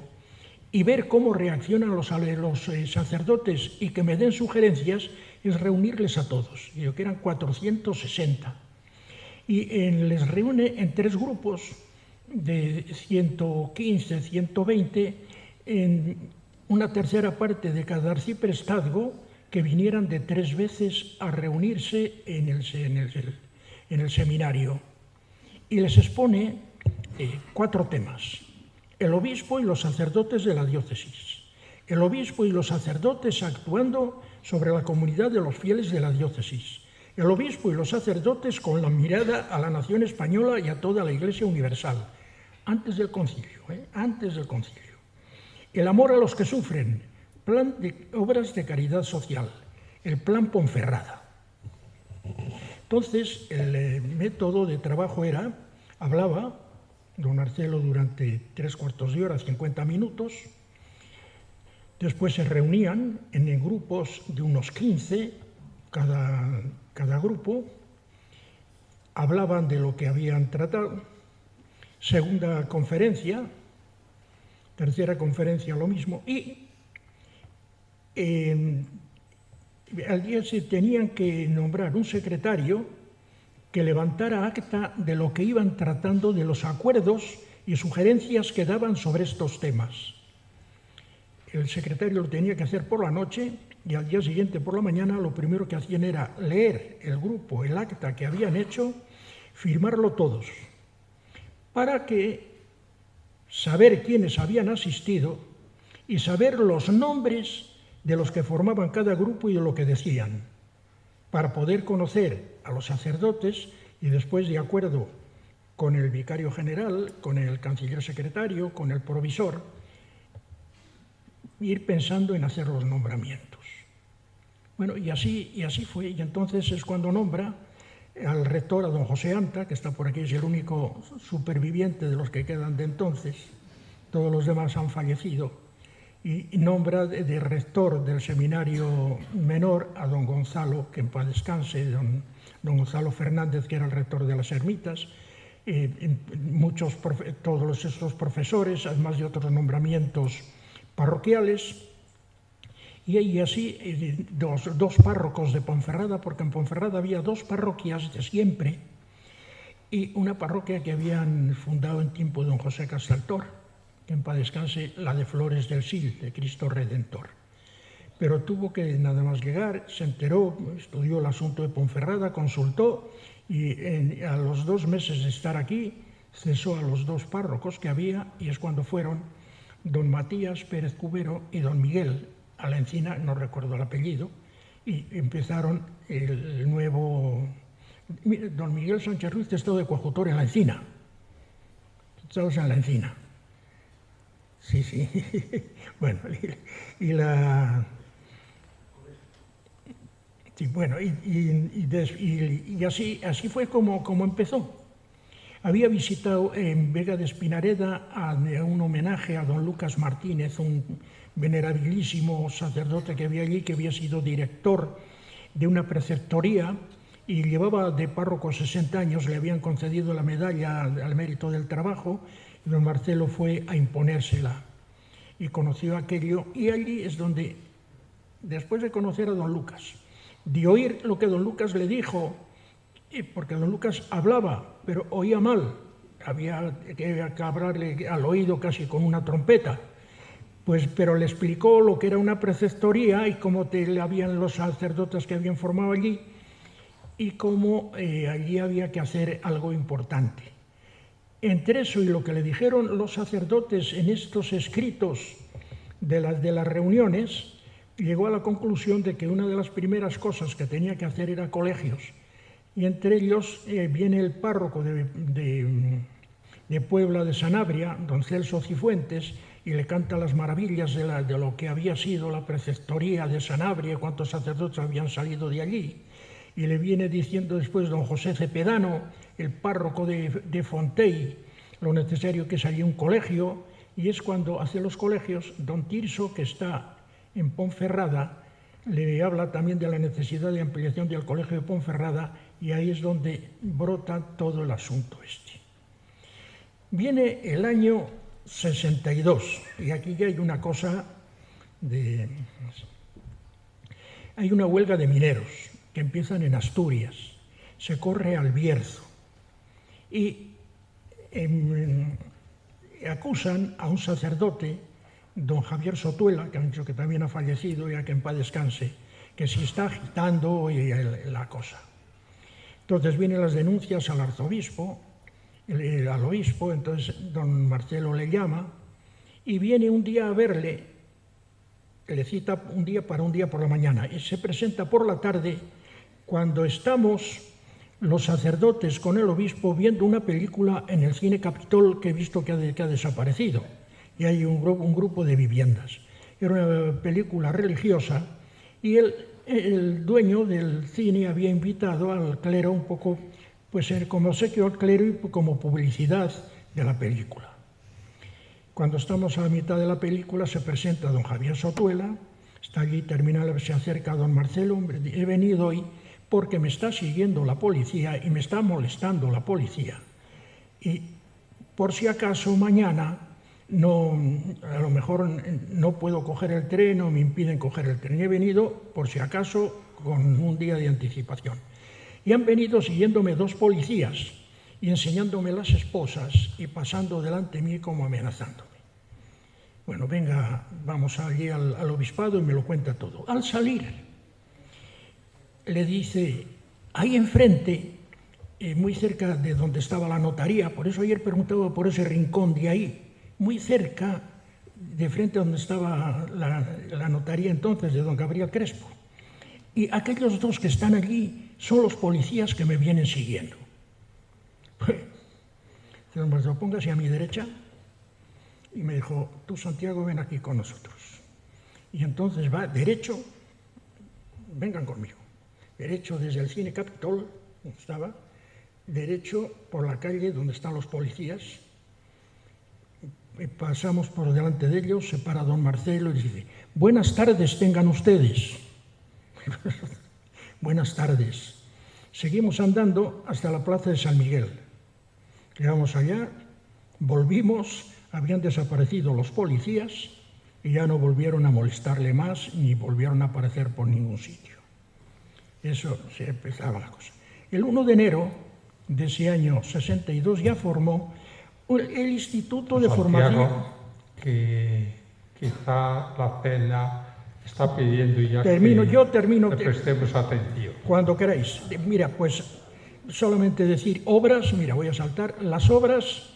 y ver cómo reaccionan los sacerdotes y que me den sugerencias, es reunirles a todos. Yo que eran 460. Y les reúne en 3 grupos de 115, 120, en una tercera parte de cada arciprestazgo, que vinieran de 3 veces a reunirse en el seminario. Y les expone 4 temas. El obispo y los sacerdotes de la diócesis. El obispo y los sacerdotes actuando sobre la comunidad de los fieles de la diócesis, el obispo y los sacerdotes con la mirada a la nación española y a toda la Iglesia universal, antes del concilio, antes del concilio. El amor a los que sufren, plan de obras de caridad social, el plan Ponferrada. Entonces, el método de trabajo era, hablaba don Marcelo durante 3/4 de hora, 50 minutos, después se reunían en grupos de unos 15, cada grupo, hablaban de lo que habían tratado, segunda conferencia, tercera conferencia lo mismo, y al día se tenían que nombrar un secretario que levantara acta de lo que iban tratando, de los acuerdos y sugerencias que daban sobre estos temas. El secretario lo tenía que hacer por la noche y al día siguiente por la mañana lo primero que hacían era leer el grupo, el acta que habían hecho, firmarlo todos, para que saber quiénes habían asistido y saber los nombres de los que formaban cada grupo y de lo que decían, para poder conocer a los sacerdotes y después, de acuerdo con el vicario general, con el canciller secretario, con el provisor, ir pensando en hacer los nombramientos. Bueno, y así fue, y entonces es cuando nombra al rector, a don José Anta, que está por aquí, es el único superviviente de los que quedan de entonces, todos los demás han fallecido, y nombra de rector del seminario menor a don Gonzalo, que en paz descanse, don Gonzalo Fernández, que era el rector de las Ermitas, todos estos profesores, además de otros nombramientos parroquiales, y así dos párrocos de Ponferrada, porque en Ponferrada había 2 parroquias de siempre, y una parroquia que habían fundado en tiempo de don José Casteltor, que en paz descanse, la de Flores del Sil, de Cristo Redentor. Pero tuvo que nada más llegar, se enteró, estudió el asunto de Ponferrada, consultó, y a los 2 meses de estar aquí cesó a los 2 párrocos que había, y es cuando fueron don Matías Pérez Cubero y don Miguel a la Encina, no recuerdo el apellido, y empezaron el nuevo... Don Miguel Sánchez Ruiz estaba de coadjutor en la Encina. Estábamos en la Encina. Sí. Bueno, y así fue como empezó. Había visitado en Vega de Espinareda a un homenaje a don Lucas Martínez, un venerabilísimo sacerdote que había allí, que había sido director de una preceptoría y llevaba de párroco 60 años, le habían concedido la medalla al mérito del trabajo, y don Marcelo fue a imponérsela y conoció aquello, y allí es donde, después de conocer a don Lucas, de oír lo que don Lucas le dijo, porque don Lucas hablaba, pero oía mal, había que hablarle al oído casi con una trompeta, pero le explicó lo que era una preceptoría y cómo habían los sacerdotes que habían formado allí, y cómo allí había que hacer algo importante. Entre eso y lo que le dijeron los sacerdotes en estos escritos de las reuniones, llegó a la conclusión de que una de las primeras cosas que tenía que hacer era colegios, y entre ellos viene el párroco de Puebla de Sanabria, don Celso Cifuentes, y le canta las maravillas de lo que había sido la preceptoría de Sanabria, cuántos sacerdotes habían salido de allí, y le viene diciendo después don José Cepedano, el párroco de Fontey, lo necesario que es allí un colegio, y es cuando hace los colegios don Tirso, que está en Ponferrada, le habla también de la necesidad de ampliación del colegio de Ponferrada, y ahí es donde brota todo el asunto este. Viene el año 62, y aquí ya hay una cosa hay una huelga de mineros que empiezan en Asturias, se corre al Bierzo, y acusan a un sacerdote, don Javier Sotuela, que han dicho que también ha fallecido, ya que en paz descanse, que si está agitando la cosa. Entonces vienen las denuncias al arzobispo, al obispo, entonces don Marcelo le llama, y viene un día a verle que le cita un día para un día por la mañana, y se presenta por la tarde cuando estamos los sacerdotes con el obispo viendo una película en el Cine Capitol que he visto que ha desaparecido, y hay un grupo de viviendas. Era una película religiosa y el dueño del cine había invitado al clero un poco, pues como obsequio al clero y como publicidad de la película. Cuando estamos a la mitad de la película se presenta don Javier Sotuela, está allí, termina, se acerca a don Marcelo, he venido hoy porque me está siguiendo la policía y me está molestando la policía. Y por si acaso mañana a lo mejor no puedo coger el tren o me impiden coger el tren. He venido por si acaso con un día de anticipación. Y han venido siguiéndome 2 policías y enseñándome las esposas y pasando delante de mí como amenazándome. Bueno, venga, vamos allí al obispado y me lo cuenta todo. Al salir, le dice, ahí enfrente, muy cerca de donde estaba la notaría, por eso ayer preguntaba por ese rincón de ahí, muy cerca, de frente a donde estaba la notaría entonces de don Gabriel Crespo. Y aquellos 2 que están allí son los policías que me vienen siguiendo. Don Marcelo, póngase a mi derecha. Y me dijo, tú, Santiago, ven aquí con nosotros. Y entonces va derecho, vengan conmigo. Derecho desde el Cine Capitol, donde estaba, derecho por la calle donde están los policías. Y pasamos por delante de ellos, se para don Marcelo y dice, buenas tardes tengan ustedes. Buenas tardes. Seguimos andando hasta la plaza de San Miguel. Llegamos allá, volvimos, habían desaparecido los policías y ya no volvieron a molestarle más ni volvieron a aparecer por ningún sitio. Eso se empezaba la cosa. El 1 de enero de ese año 62 ya formó el Instituto de Formación. Que quizá la cena está pidiendo ya termino, que prestemos atención. Cuando queráis. Mira, pues solamente decir obras, mira, voy a saltar. Las obras,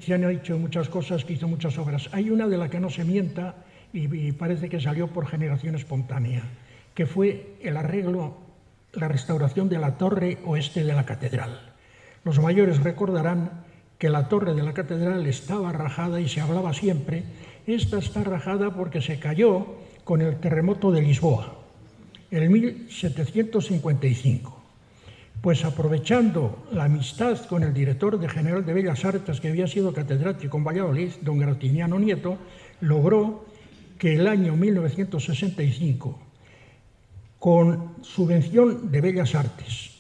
se han hecho muchas cosas, que hizo muchas obras. Hay una de la que no se mienta y parece que salió por generación espontánea, que fue el arreglo, la restauración de la torre oeste de la catedral. Los mayores recordarán que la torre de la catedral estaba rajada y se hablaba siempre, esta está rajada porque se cayó con el terremoto de Lisboa, en 1755. Pues aprovechando la amistad con el director general de Bellas Artes, que había sido catedrático en Valladolid, don Graciniano Nieto, logró que el año 1965, con subvención de Bellas Artes,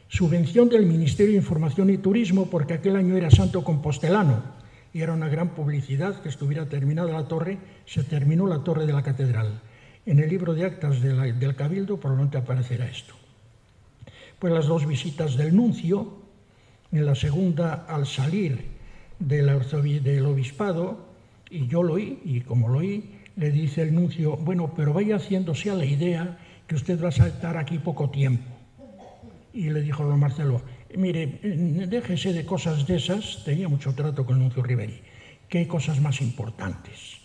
subvención del Ministerio de Información y Turismo, porque aquel año era Santo Compostelano y era una gran publicidad que estuviera terminada la torre, se terminó la torre de la catedral. En el libro de actas del Cabildo probablemente aparecerá esto. Pues las 2 visitas del nuncio, en la segunda al salir del obispado, y yo lo oí, y como lo oí, le dice el nuncio, bueno, pero vaya haciéndose a la idea que usted va a estar aquí poco tiempo. Y le dijo don Marcelo, mire, déjese de cosas de esas, tenía mucho trato con el nuncio Riveri, que hay cosas más importantes.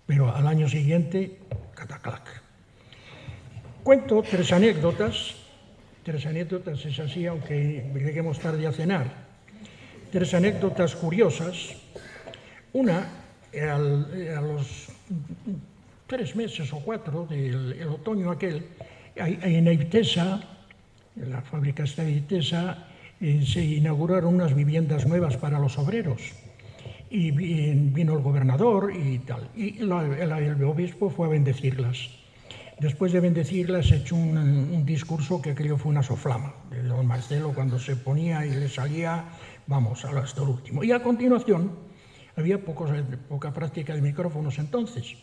Pero al año siguiente, cataclac. Cuento 3 anécdotas es así, aunque lleguemos tarde a cenar. 3 anécdotas curiosas. Una, a los 3 meses o 4 del otoño aquel, en Eitesa, en la fábrica esta de Eitesa, se inauguraron unas viviendas nuevas para los obreros. Y vino el gobernador y tal. Y el obispo fue a bendecirlas. Después de bendecirlas, echó un discurso que creo fue una soflama de don Marcelo cuando se ponía y le salía, vamos, hasta el último. Y a continuación, había poca práctica de micrófonos entonces.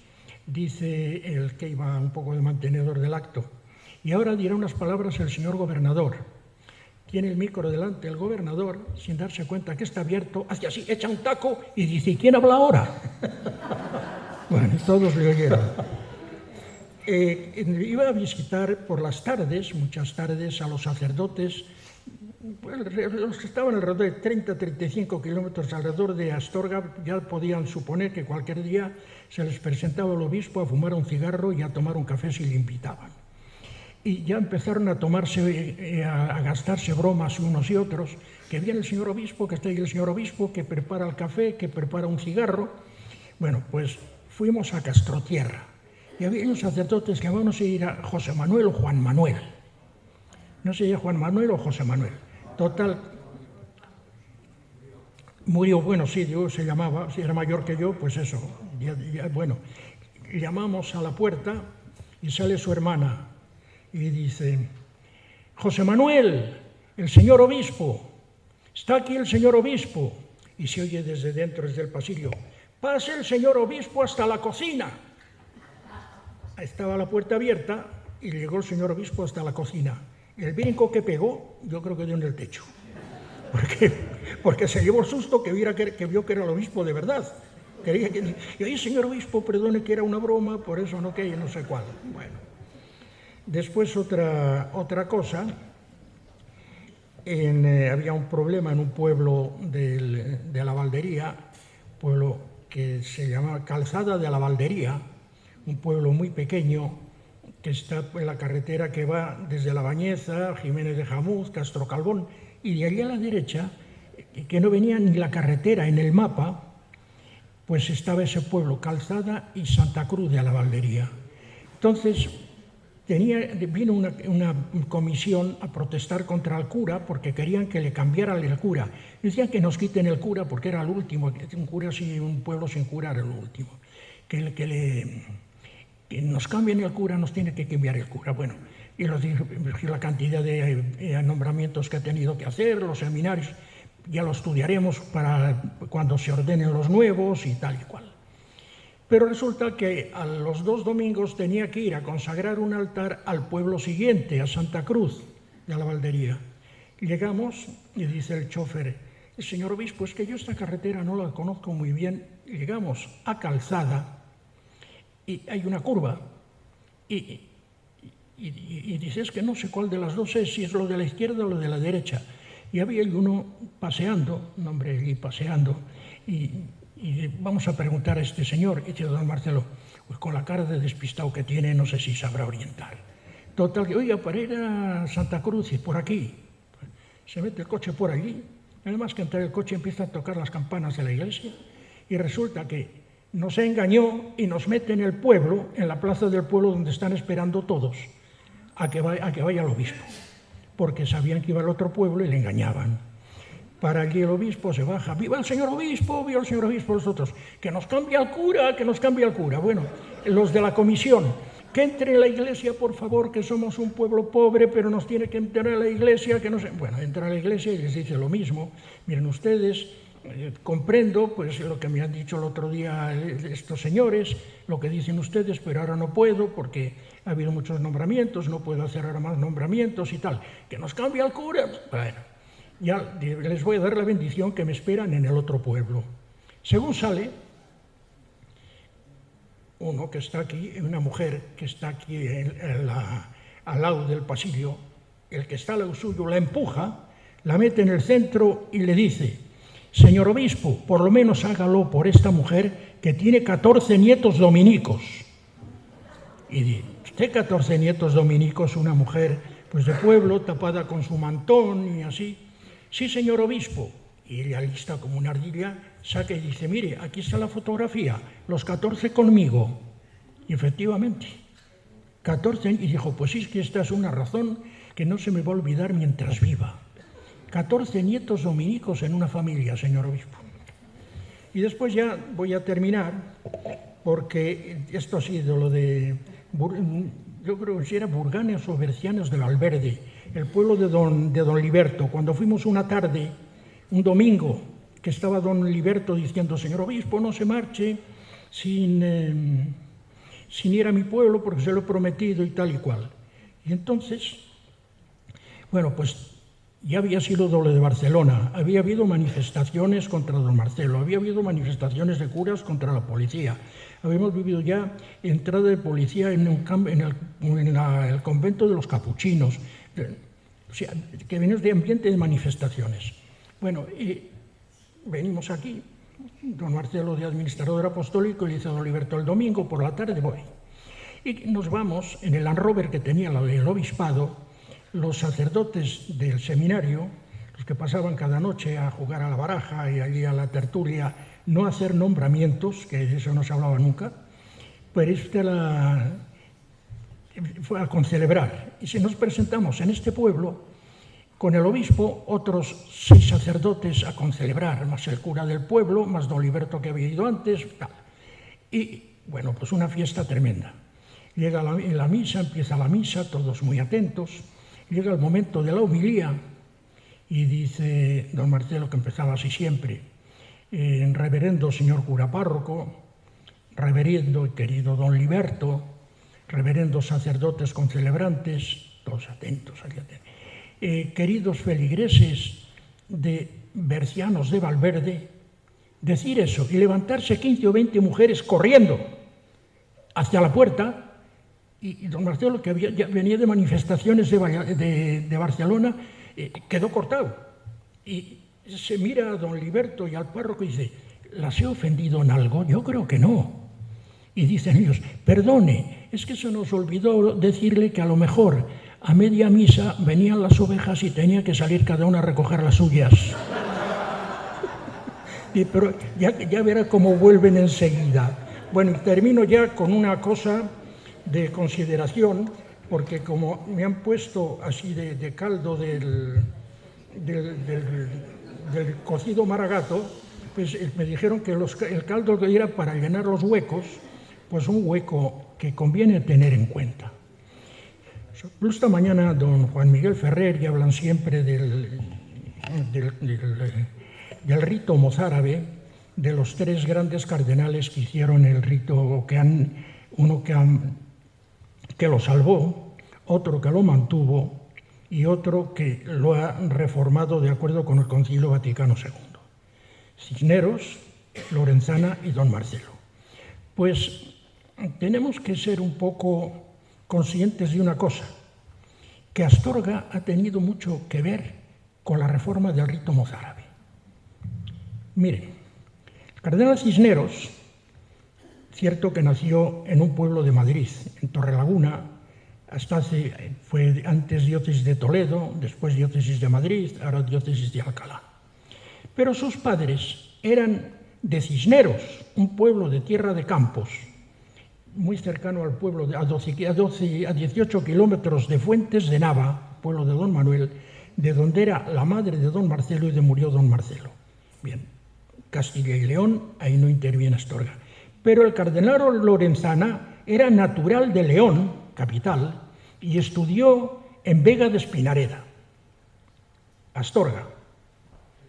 Dice el que iba un poco de mantenedor del acto. Y ahora dirá unas palabras el señor gobernador. Tiene el micro delante el gobernador, sin darse cuenta que está abierto, hace así, echa un taco y dice, ¿quién habla ahora? Bueno, todos le oyeron. Iba a visitar por las tardes, muchas tardes, a los sacerdotes Los que estaban alrededor de 30-35 kilómetros alrededor de Astorga ya podían suponer que cualquier día se les presentaba el obispo a fumar un cigarro y a tomar un café si le invitaban. Y ya empezaron a tomarse, a gastarse bromas unos y otros, que viene el señor obispo, que está ahí el señor obispo, que prepara el café, que prepara un cigarro. Bueno, pues fuimos a Castrotierra y había unos sacerdotes que llamaban, no sé si era José Manuel o Juan Manuel. No sé si era Juan Manuel o José Manuel. Total, murió, bueno, sí, Dios se llamaba, si era mayor que yo, pues eso, bueno, llamamos a la puerta y sale su hermana y dice, José Manuel, el señor obispo, está aquí el señor obispo, y se oye desde dentro, desde el pasillo, pase el señor obispo hasta la cocina. Estaba la puerta abierta y llegó el señor obispo hasta la cocina. El brinco que pegó, yo creo que dio en el techo. Porque se llevó el susto que vio que era el obispo de verdad. Quería que, y ahí, señor obispo, perdone que era una broma, por eso no que no sé cuál. Bueno. Después otra cosa. Había un problema en un pueblo de la Valdería, pueblo que se llamaba Calzada de la Valdería, un pueblo muy pequeño, que está en la carretera que va desde La Bañeza, Jiménez de Jamuz, Castro Calvón, y de allí a la derecha, que no venía ni la carretera en el mapa, pues estaba ese pueblo, Calzada y Santa Cruz de la Valdería. Entonces, vino una comisión a protestar contra el cura porque querían que le cambiaran el cura. Decían que nos quiten el cura porque era el último, un pueblo sin cura era el último. Que nos cambien el cura, nos tiene que cambiar el cura. Bueno, y la cantidad de nombramientos que ha tenido que hacer, los seminarios, ya lo estudiaremos para cuando se ordenen los nuevos y tal y cual. Pero resulta que a los 2 domingos tenía que ir a consagrar un altar al pueblo siguiente, a Santa Cruz de la Valdería. Llegamos y dice el chofer, señor obispo, es que yo esta carretera no la conozco muy bien. Llegamos a Calzada y hay una curva y dice, es que no sé cuál de las dos es, si es lo de la izquierda o lo de la derecha. Y había uno paseando, un hombre allí paseando, y vamos a preguntar a este señor, y dice don Marcelo, pues con la cara de despistado que tiene, no sé si sabrá orientar. Total, que oiga, para ir a Santa Cruz y por aquí, se mete el coche por allí, además que entre el coche empieza a tocar las campanas de la iglesia, y resulta que nos engañó y nos mete en el pueblo, en la plaza del pueblo donde están esperando todos, a que vaya el obispo, porque sabían que iba al otro pueblo y le engañaban. Para allí el obispo se baja, ¡viva el señor obispo! ¡Viva el señor obispo! Los otros, ¡que nos cambie el cura! ¡Que nos cambie el cura! Bueno, los de la comisión, que entre en la iglesia, por favor, que somos un pueblo pobre, pero nos tiene que entrar a la iglesia, que no sé... Bueno, entra a la iglesia y les dice lo mismo. Miren ustedes, comprendo pues lo que me han dicho el otro día estos señores, lo que dicen ustedes, pero ahora no puedo porque ha habido muchos nombramientos, no puedo hacer ahora más nombramientos y tal. ¡Que nos cambie el cura! Bueno, ya les voy a dar la bendición que me esperan en el otro pueblo. Según sale, uno que está aquí, una mujer que está aquí al lado del pasillo, el que está al lado suyo la empuja, la mete en el centro y le dice, señor obispo, por lo menos hágalo por esta mujer que tiene 14 nietos dominicos. Y dice, usted 14 nietos dominicos, una mujer pues de pueblo, tapada con su mantón y así. Sí, señor obispo. Y ella, lista como una ardilla, saca y dice, mire, aquí está la fotografía, los 14 conmigo. Y efectivamente, 14, y dijo, pues sí, es que esta es una razón que no se me va a olvidar mientras viva. 14 nietos dominicos en una familia, señor obispo. Y después ya voy a terminar, porque esto ha sido lo de, yo creo que si era Burganes o Bercianos del Valverde, el pueblo de don Liberto. Cuando fuimos una tarde, un domingo, que estaba don Liberto diciendo, señor obispo, no se marche sin ir a mi pueblo porque se lo he prometido y tal y cual. Y entonces, bueno, pues ya había sido lo de Barcelona, había habido manifestaciones contra don Marcelo, había habido manifestaciones de curas contra la policía, habíamos vivido ya entrada de policía en el convento de los capuchinos. O sea, que venimos de ambiente de manifestaciones. Bueno, y venimos aquí, don Marcelo de administrador apostólico, y dice don Liberto, el domingo por la tarde voy. Y nos vamos en el Land Rover que tenía el obispado, los sacerdotes del seminario, los que pasaban cada noche a jugar a la baraja y allí a la tertulia, no hacer nombramientos, que de eso no se hablaba nunca, pero fue a concelebrar. Y si nos presentamos en este pueblo, con el obispo, otros 6 sacerdotes a concelebrar, más el cura del pueblo, más don Liberto que había ido antes, tal. Y bueno, pues una fiesta tremenda. Llega la misa, empieza la misa, todos muy atentos. Llega el momento de la homilía y dice don Marcelo, que empezaba así siempre, reverendo señor cura párroco, reverendo y querido don Liberto, reverendos sacerdotes concelebrantes, todos atentos, queridos feligreses de Bercianos de Valverde, decir eso y levantarse 15 o 20 mujeres corriendo hacia la puerta. Y don Marcelo, que ya venía de manifestaciones de Barcelona, quedó cortado. Y se mira a don Liberto y al párroco y dice, ¿las he ofendido en algo? Yo creo que no. Y dicen ellos, perdone, es que se nos olvidó decirle que a lo mejor a media misa venían las ovejas y tenía que salir cada una a recoger las suyas. Pero ya verá cómo vuelven enseguida. Bueno, y termino ya con una cosa de consideración, porque como me han puesto así de caldo del cocido maragato, pues me dijeron que el caldo que era para llenar los huecos, pues un hueco que conviene tener en cuenta. Esta mañana don Juan Miguel Ferrer, y hablan siempre del rito mozárabe, de los 3 grandes cardenales que hicieron el rito, uno que lo salvó, otro que lo mantuvo y otro que lo ha reformado de acuerdo con el Concilio Vaticano II. Cisneros, Lorenzana y don Marcelo. Pues tenemos que ser un poco conscientes de una cosa, que Astorga ha tenido mucho que ver con la reforma del rito mozárabe. Miren, el cardenal Cisneros, cierto que nació en un pueblo de Madrid, en Torrelaguna, fue antes diócesis de Toledo, después diócesis de Madrid, ahora diócesis de Alcalá. Pero sus padres eran de Cisneros, un pueblo de tierra de campos, muy cercano al pueblo, a 18 kilómetros de Fuentes de Nava, pueblo de don Manuel, de donde era la madre de don Marcelo y de murió don Marcelo. Bien, Castilla y León, ahí no interviene Astorga. Pero el cardenal Lorenzana era natural de León, capital, y estudió en Vega de Espinareda, Astorga.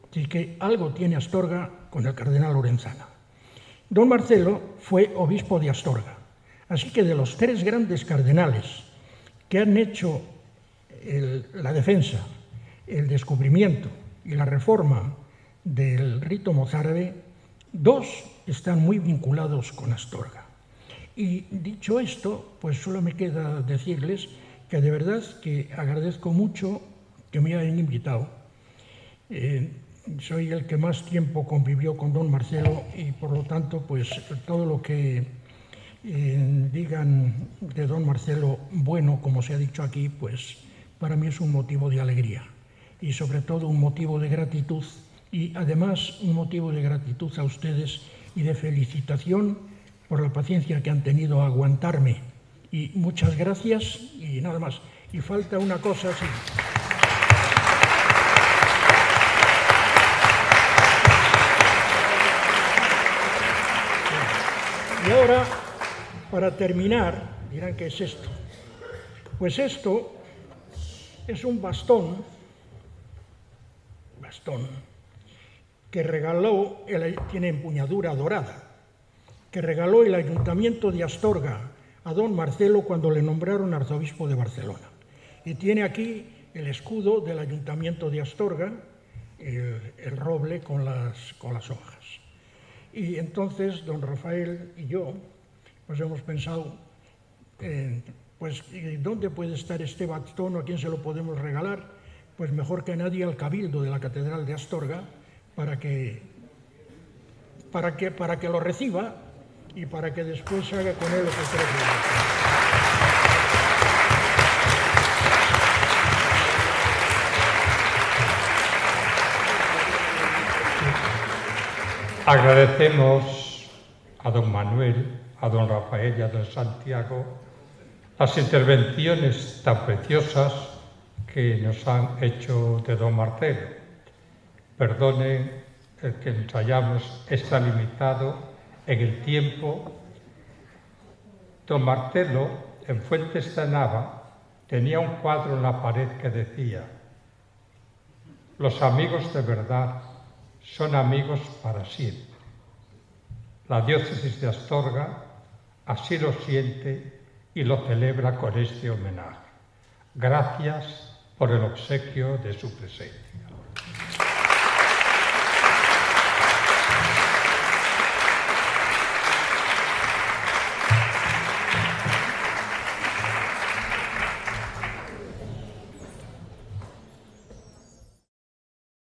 Así que algo tiene Astorga con el cardenal Lorenzana. Don Marcelo fue obispo de Astorga. Así que de los 3 grandes cardenales que han hecho la defensa, el descubrimiento y la reforma del rito mozárabe, 2 están muy vinculados con Astorga. Y dicho esto, pues solo me queda decirles que de verdad que agradezco mucho que me hayan invitado. Soy el que más tiempo convivió con don Marcelo y por lo tanto, pues todo lo que digan de don Marcelo bueno, como se ha dicho aquí, pues para mí es un motivo de alegría y sobre todo un motivo de gratitud y además un motivo de gratitud a ustedes y de felicitación por la paciencia que han tenido a aguantarme. Y muchas gracias y nada más. Y falta una cosa así. Y ahora, para terminar, dirán, ¿qué es esto? Pues esto es un bastón que regaló, tiene empuñadura dorada, que regaló el Ayuntamiento de Astorga a don Marcelo cuando le nombraron arzobispo de Barcelona. Y tiene aquí el escudo del Ayuntamiento de Astorga, el roble con las hojas. Y entonces don Rafael y yo pues hemos pensado, pues ¿dónde puede estar este bastón o a quién se lo podemos regalar? pues mejor que nadie al Cabildo de la Catedral de Astorga para que lo reciba y para que después haga con él lo que cree que... Agradecemos a don Manuel, a don Rafael y a don Santiago las intervenciones tan preciosas que nos han hecho de don Marcelo. Perdonen el que nos hayamos extralimitado en el tiempo. Don Marcelo, en Fuentes de Nava, tenía un cuadro en la pared que decía: los amigos de verdad son amigos para siempre. La diócesis de Astorga así lo siente y lo celebra con este homenaje. Gracias por el obsequio de su presencia.